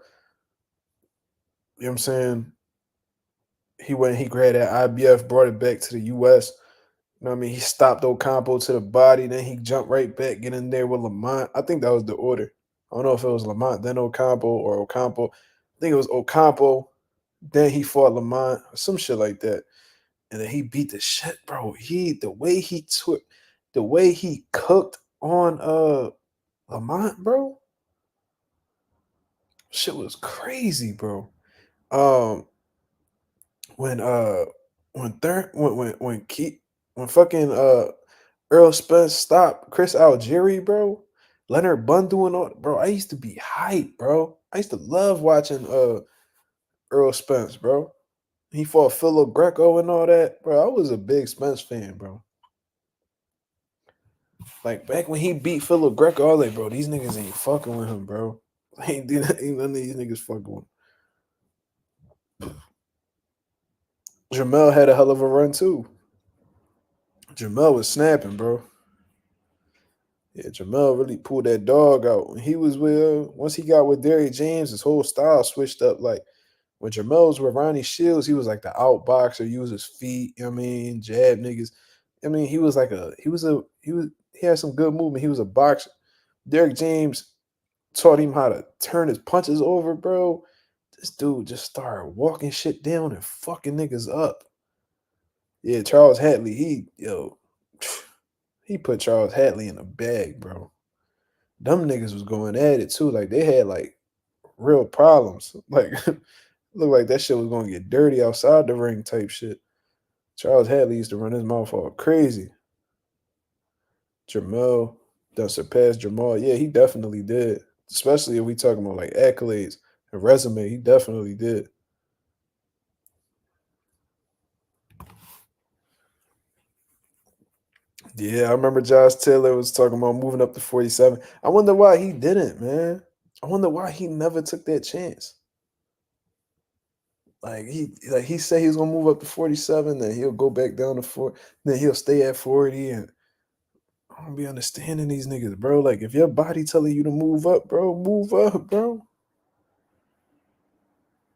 what I'm saying? He went, he grabbed that IBF, brought it back to the US. You know what I mean? He stopped Ocampo to the body, then he jumped right back, get in there with Lamont. I think that was the order. I don't know if it was Lamont, then Ocampo, or Ocampo. I think it was Ocampo, then he fought Lamont, or some shit like that. And then he beat the shit, bro. The way he cooked on Lamont, bro, shit was crazy, bro. Um when when fucking Earl Spence stopped Chris Algieri, bro. Leonard Bundle and all, bro. I used to be hyped, bro. I used to love watching Earl Spence, bro. He fought Philo Greco and all that, bro. I was a big Spence fan, bro. Like back when he beat Philo Greco, I was like, bro, these niggas ain't fucking with him, bro. Ain't none of these niggas fucking with him. Jamel had a hell of a run too. Jamel was snapping, bro. Yeah, Jamel really pulled that dog out. When he was with once he got with Derrick James, his whole style switched up. Like when Jamel was with Ronnie Shields, he was like the outboxer, use his feet, you know what I mean, jab niggas. I mean, he had some good movement. He was a boxer. Derrick James taught him how to turn his punches over, bro. This dude just started walking shit down and fucking niggas up. Yeah, Charles Hatley, he put Charles Hatley in a bag, bro. Them niggas was going at it too. Like they had like real problems. Like looked like that shit was gonna get dirty outside the ring type shit. Charles Hadley used to run his mouth all crazy. Jamel done surpassed Jamal. Yeah, he definitely did. Especially if we talking about like accolades and resume, he definitely did. Yeah, I remember Josh Taylor was talking about moving up to 47. I wonder why he didn't, man. I wonder why he never took that chance. Like he said he was gonna move up to 47, then he'll go back down to 4, then he'll stay at 40. And I don't be understanding these niggas, bro. Like if your body telling you to move up, bro, move up, bro.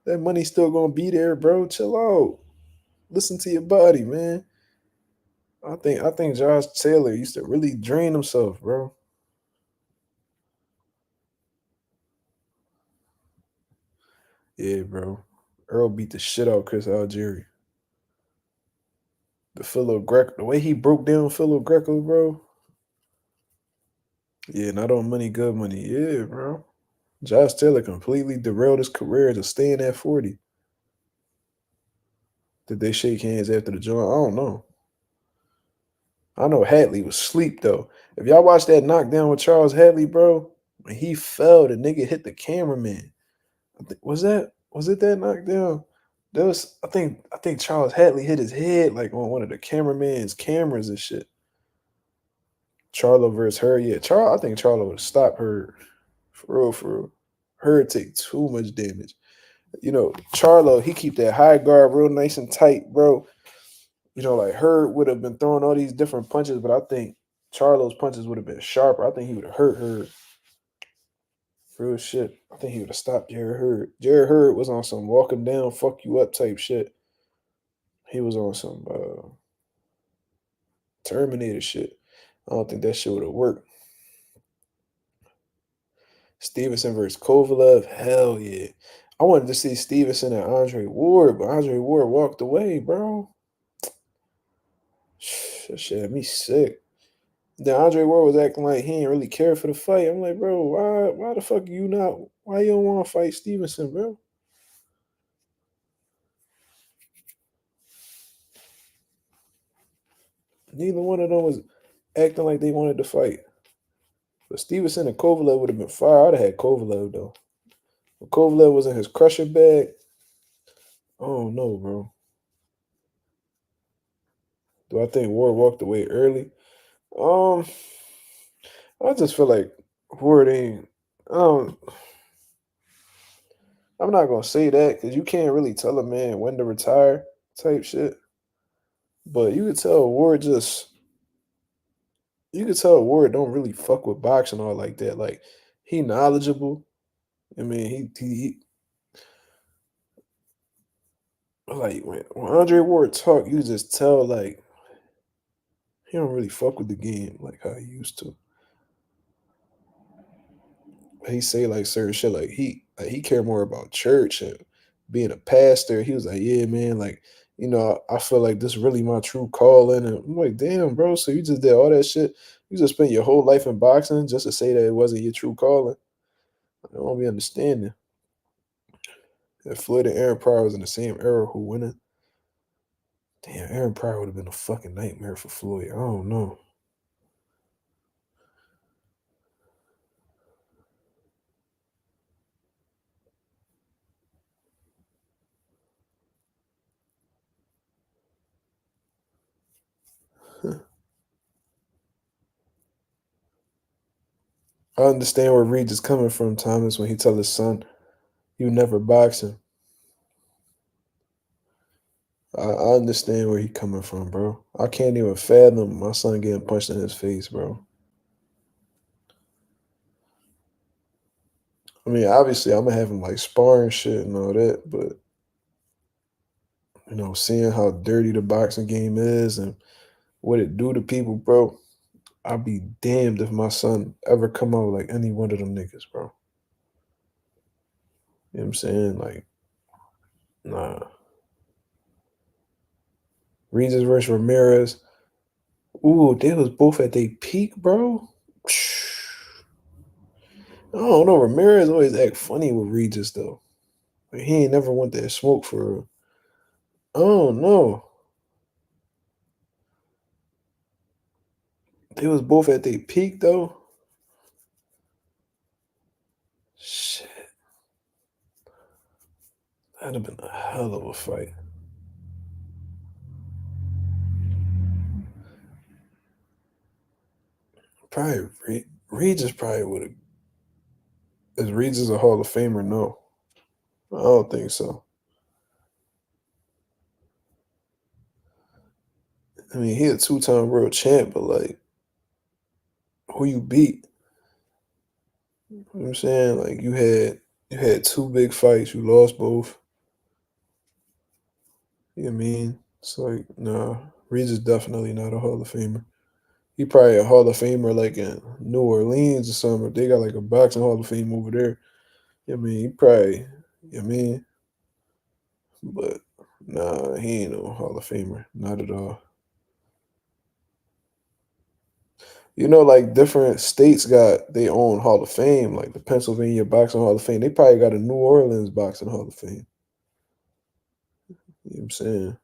That money's still gonna be there, bro. Chill out. Listen to your body, man. I think Josh Taylor used to really drain himself, bro. Yeah, bro. Earl beat the shit out of Chris Algieri. The way he broke down Philo Greco, bro. Yeah, not on money, good money. Yeah, bro. Josh Taylor completely derailed his career to staying at 40. Did they shake hands after the joint? I don't know. I know Hadley was sleep though. If y'all watch that knockdown with Charles Hadley, bro, when he fell, the nigga hit the cameraman. Was it that knockdown? That was I think Charles Hadley hit his head like on one of the cameraman's cameras and shit. Charlo versus her, yeah. I think Charlo would have stopped her for real, for real. Her take too much damage. Charlo, he keep that high guard real nice and tight, bro. Like her would have been throwing all these different punches, but I think Charlo's punches would have been sharper. I think he would have hurt her. Real shit. I think he would have stopped Jared Hurd. Jared Hurd was on some walk him down, fuck you up type shit. He was on some Terminator shit. I don't think that shit would have worked. Stevenson versus Kovalev, hell yeah. I wanted to see Stevenson and Andre Ward, but Andre Ward walked away, bro. That shit had me sick. Then Andre Ward was acting like he ain't really care for the fight. I'm like, bro, why the fuck you not? Why you don't want to fight Stevenson, bro? Neither one of them was acting like they wanted to fight. But Stevenson and Kovalev would have been fire. I'd have had Kovalev though. If Kovalev was in his crusher bag, oh no, bro. Do I think Ward walked away early? Um, I just feel like Ward ain't. Um, I'm not gonna say that because you can't really tell a man when to retire, type shit. But you could tell Ward don't really fuck with boxing or like that. Like he knowledgeable. I mean, he like when Andre Ward talk, you just tell like he don't really fuck with the game like how he used to. He say like certain shit like he care more about church and being a pastor. He was like, yeah, man, like I feel like this really my true calling. And I'm like, damn, bro. So you just did all that shit. You just spent your whole life in boxing just to say that it wasn't your true calling. I don't be understanding. If Floyd and Aaron Pryor was in the same era, who winning? Damn, Aaron Pryor would have been a fucking nightmare for Floyd. I don't know. I understand where Reed is coming from, Thomas, when he tell his son, "You never box him." I understand where he coming from, bro. I can't even fathom my son getting punched in his face, bro. I mean, obviously, I'm gonna have him like sparring shit and all that, but seeing how dirty the boxing game is and what it do to people, bro, I'll be damned if my son ever come out like any one of them niggas, bro. You know what I'm saying? Like, nah. Regis versus Ramirez. Ooh, they was both at their peak, bro. I don't know. Ramirez always act funny with Regis though. Like, he ain't never want that smoke for real. I don't know. They was both at their peak though. Shit, that'd have been a hell of a fight. Probably Regis probably would have. Is Regis a Hall of Famer? No, I don't think so. I mean, he a two-time world champ, but like, who you beat? You know what I'm saying? Like, you had two big fights, you lost both. You know what I mean? It's like, nah, Regis definitely not a Hall of Famer. He probably a Hall of Famer like in New Orleans or something. They got like a boxing Hall of Fame over there. You know what I mean? He probably, you know what I mean? But nah, he ain't no Hall of Famer. Not at all. Like different states got their own Hall of Fame, like the Pennsylvania Boxing Hall of Fame. They probably got a New Orleans Boxing Hall of Fame. You know what I'm saying?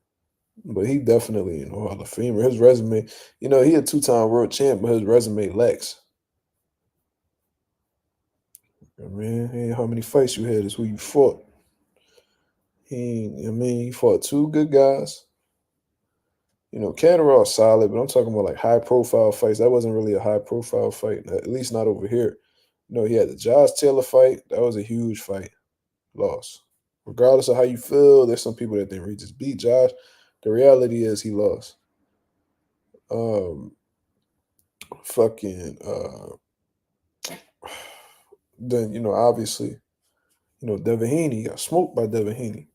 But he definitely, Hall of Famer. His resume, he a two-time world champ, but his resume lacks. I mean, hey, how many fights you had is who you fought. He fought two good guys. Catterall's solid, but I'm talking about like high-profile fights. That wasn't really a high-profile fight, at least not over here. He had the Josh Taylor fight. That was a huge fight. Loss. Regardless of how you feel, there's some people that think Regis beat Josh. The reality is he lost. Um, fucking. Then obviously, Devin Haney got smoked by Devin Haney.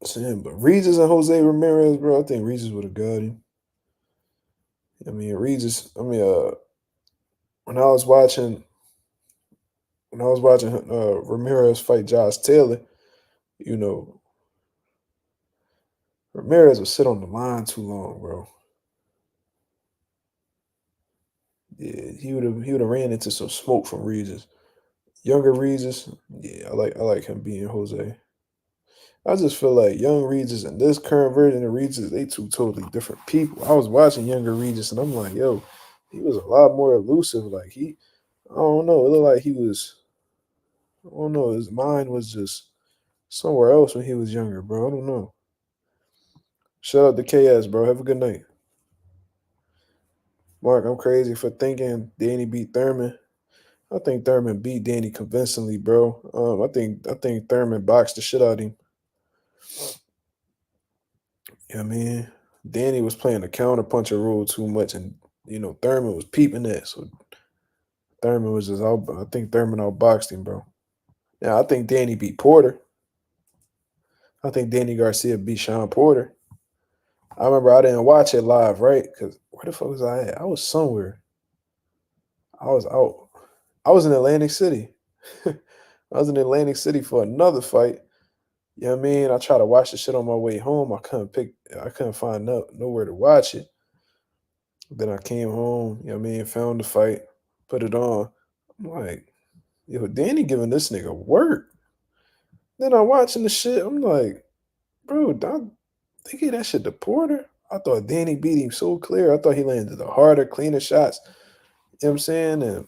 Sam, but Regis and Jose Ramirez, bro, I think Regis would have got him. I mean, Regis. When I was watching, Ramirez fight Josh Taylor, you know, Ramirez would sit on the line too long, bro. Yeah, he would have ran into some smoke from Regis. Younger Regis, yeah, I like him being Jose. I just feel like young Regis and this current version of Regis, they two totally different people. I was watching younger Regis and I'm like, yo, he was a lot more elusive. Like I don't know, it looked like he was, I don't know, his mind was just somewhere else when he was younger, bro. I don't know. Shout out to KS, bro. Have a good night. Mark, I'm crazy for thinking Danny beat Thurman. I think Thurman beat Danny convincingly, bro. I think Thurman boxed the shit out of him. Yeah, I mean, Danny was playing the counterpuncher role too much, and Thurman was peeping that. So Thurman was just out. I think Thurman outboxed him, bro. Now I think Danny beat Porter. I think Danny Garcia beat Sean Porter. I remember I didn't watch it live, right? Because where the fuck was I at? I was somewhere. I was out. I was in Atlantic City. I was in Atlantic City for another fight. You know what I mean? I tried to watch the shit on my way home. I couldn't find nowhere to watch it. Then I came home, found the fight, put it on. I'm like, yo, Danny giving this nigga work. Then I'm watching the shit. I'm like, bro, they gave that shit to Porter. I thought Danny beat him so clear. I thought he landed the harder, cleaner shots. You know what I'm saying? And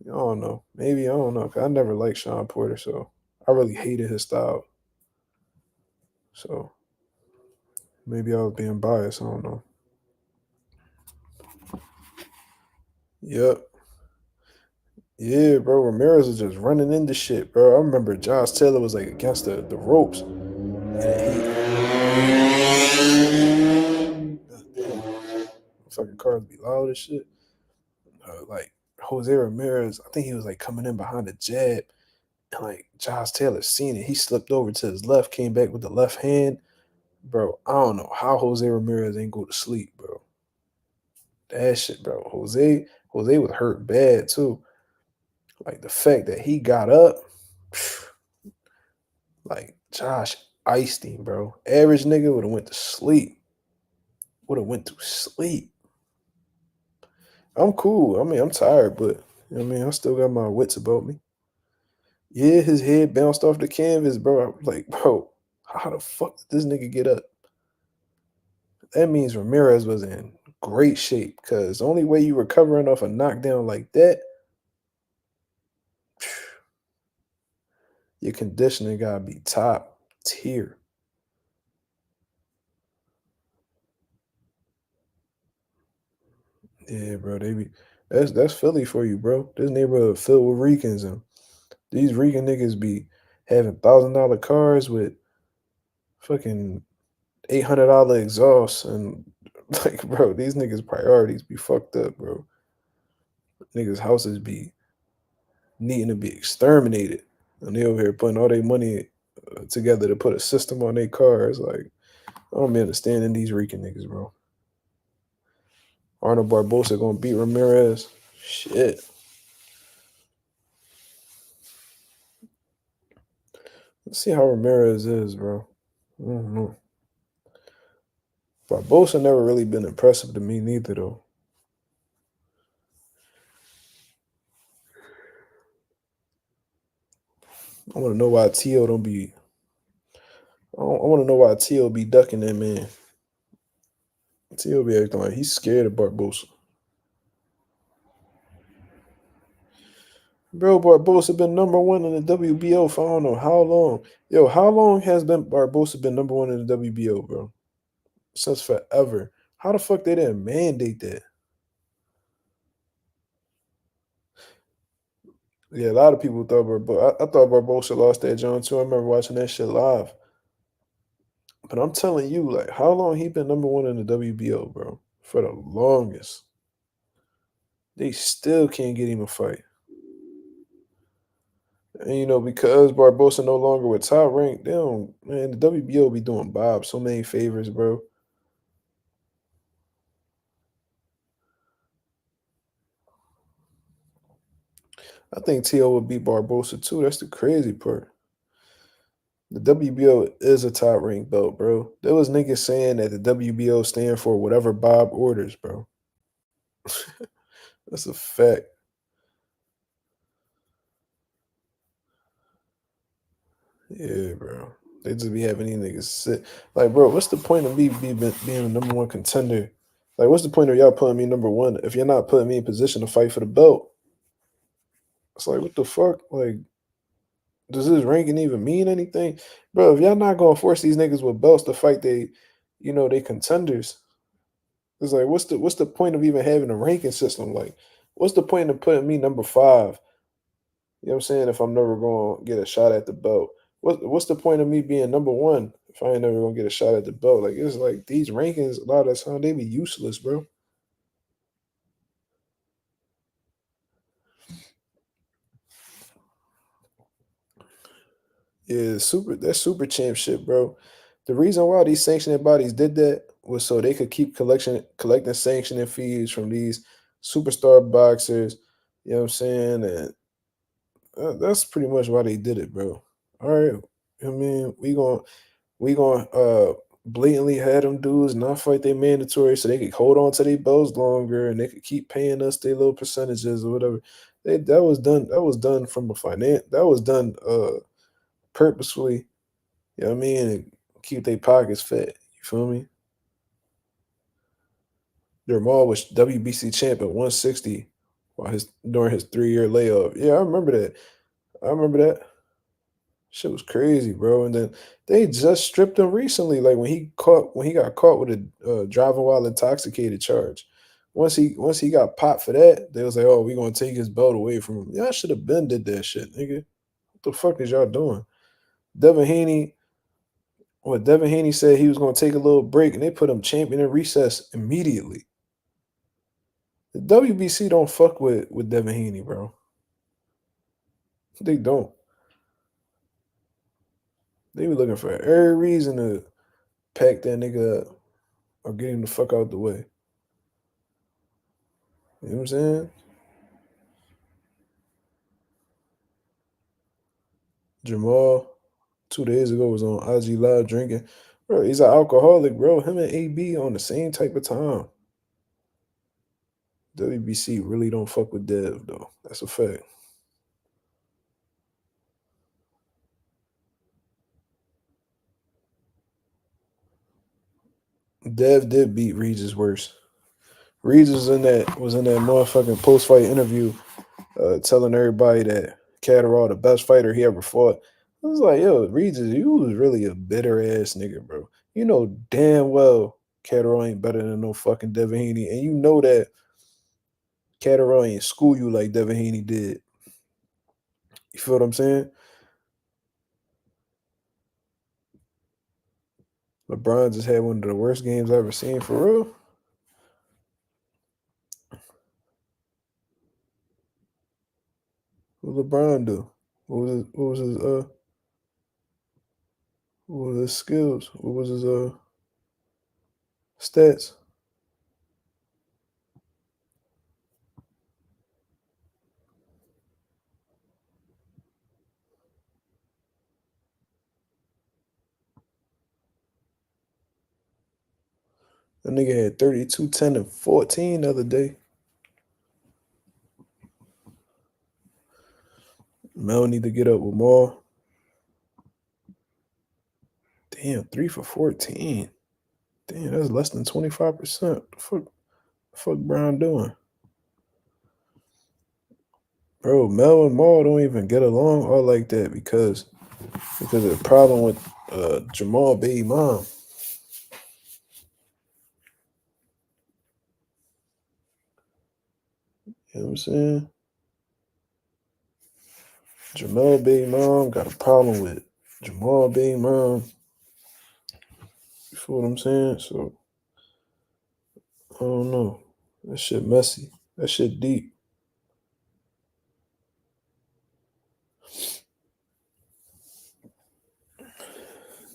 I don't know. Maybe I don't know. 'Cause I never liked Sean Porter, so I really hated his style. So maybe I was being biased. I don't know. Yep. Yeah, bro. Ramirez was just running into shit, bro. I remember Josh Taylor was like against the ropes. And damn, fucking cars be loud as shit. Like Jose Ramirez, I think he was like coming in behind the jab. And like Josh Taylor seen it. He slipped over to his left, came back with the left hand. Bro, I don't know how Jose Ramirez ain't go to sleep, bro. That shit, bro. Jose was hurt bad too. Like the fact that he got up, like Josh iced him, bro. Average nigga would have went to sleep. Would have went to sleep. I'm cool. I mean, I'm tired, but I still got my wits about me. Yeah, his head bounced off the canvas, bro. I was like, bro, how the fuck did this nigga get up? That means Ramirez was in great shape because the only way you recovering off a knockdown like that, your conditioning gotta be top tier. Yeah, bro. That's Philly for you, bro. This neighborhood filled with Ricans and these Rican niggas be having $1,000 cars with fucking $800 exhaust and like, bro, these niggas priorities be fucked up, bro. Niggas houses be needing to be exterminated, and they over here putting all their money together to put a system on their cars. Like, I don't be understanding these Rican niggas, bro. Arnold Barbosa gonna beat Ramirez. Shit. Let's see how Ramirez is, bro. I don't know. Barbosa never really been impressive to me neither, though. I want to know why Tio don't be. I want to know why T.O. be ducking that man. T.O. be acting like he's scared of Barbosa. Bro, Barbosa been number one in the WBO for I don't know how long. Yo, how long has been Barbosa been number one in the WBO, bro? Since forever. How the fuck they didn't mandate that? Yeah, a lot of people thought Barbosa. I thought Barbosa lost that John too. I remember watching that shit live. But I'm telling you, like, how long he been number one in the WBO, bro? For the longest. They still can't get him a fight. And because Barbosa no longer with top rank, they don't man, the WBO be doing Bob so many favors, bro. I think T.O. would beat Barbosa too. That's the crazy part. The WBO is a top rank belt, bro. There was niggas saying that the WBO stand for whatever Bob orders, bro. That's a fact. Yeah, bro. They just be having these niggas sit. Like, bro, what's the point of me being a number one contender? Like, what's the point of y'all putting me number one if you're not putting me in position to fight for the belt? It's like, what the fuck? Like, does this ranking even mean anything? Bro, if y'all not gonna force these niggas with belts to fight they contenders, it's like what's the point of even having a ranking system? Like, what's the point of putting me number five? You know what I'm saying? If I'm never gonna get a shot at the belt. What's the point of me being number one if I ain't never gonna get a shot at the belt? Like it's like these rankings, a lot of the time they be useless, bro. Yeah, that's super champ shit, bro. The reason why these sanctioning bodies did that was so they could keep collecting sanctioning fees from these superstar boxers. You know what I'm saying? And that's pretty much why they did it, bro. All right. I mean, we gonna blatantly have them dudes not fight their mandatory so they could hold on to their belts longer and they could keep paying us their little percentages or whatever. That was done from a finance that was done purposefully, you know what I mean, and keep their pockets fat. You feel me? Jamal was WBC champ at 160 while his during his 3 year layoff. Yeah, I remember that. I remember that. Shit was crazy, bro. And then they just stripped him recently, like when he got caught with a driving while intoxicated charge. Once he got popped for that, they was like, "Oh, we gonna take his belt away from him." Y'all should have been did that shit, nigga. What the fuck is y'all doing? Devin Haney, Devin Haney said he was gonna take a little break, and they put him champion in recess immediately. The WBC don't fuck with Devin Haney, bro. They don't. They be looking for every reason to pack that nigga up or get him the fuck out the way. You know what I'm saying? Jamal 2 days ago was on IG Live drinking. Bro, he's an alcoholic, bro. Him and AB on the same type of time. WBC really don't fuck with Dev though. That's a fact. Dev did beat Regis worse. Regis was in that motherfucking post fight interview, telling everybody that Catterall the best fighter he ever fought. I was like, yo, Regis, you was really a bitter ass nigga, bro. You know damn well Catterall ain't better than no fucking Devin Haney, and you know that Catterall ain't school you like Devin Haney did. You feel what I'm saying? LeBron just had one of the worst games I've ever seen for real. What LeBron do? What was his skills? What was his stats? That nigga had 32, 10, and 14 the other day. Mel need to get up with Maul. Damn, 3 for 14. Damn, that's less than 25%. The fuck Brown doing? Bro, Mel and Maul don't even get along all like that because of the problem with Jamal baby mom. You know what I'm saying? Jamal baby mom got a problem with Jamal baby mom. You feel what I'm saying? So I don't know. That shit messy. That shit deep.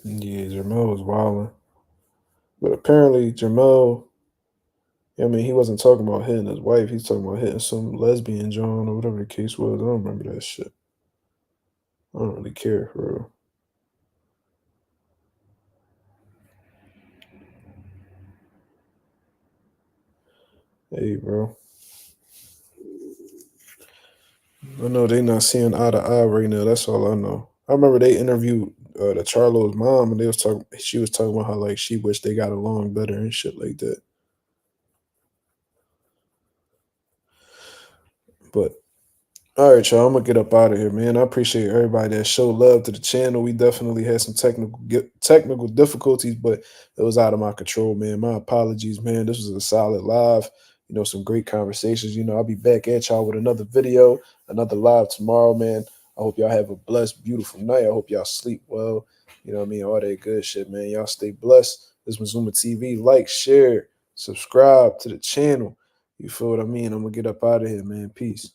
Yeah, Jamal was wilding. But apparently Jamal, I mean, he wasn't talking about hitting his wife. He's talking about hitting some lesbian John or whatever the case was. I don't remember that shit. I don't really care for real. Hey, bro. I know they not seeing eye to eye right now. That's all I know. I remember they interviewed the Charlo's mom, and they was talking. She was talking about how like she wished they got along better and shit like that. But all right, y'all. I'm gonna get up out of here, man. I appreciate everybody that showed love to the channel. We definitely had some technical difficulties, but it was out of my control, man. My apologies, man. This was a solid live. You know, some great conversations. You know, I'll be back at y'all with another video, another live tomorrow, man. I hope y'all have a blessed, beautiful night. I hope y'all sleep well. You know what I mean? All that good shit, man. Y'all stay blessed. This was Mazuma TV. Like, share, subscribe to the channel. You feel what I mean? I'm gonna get up out of here, man. Peace.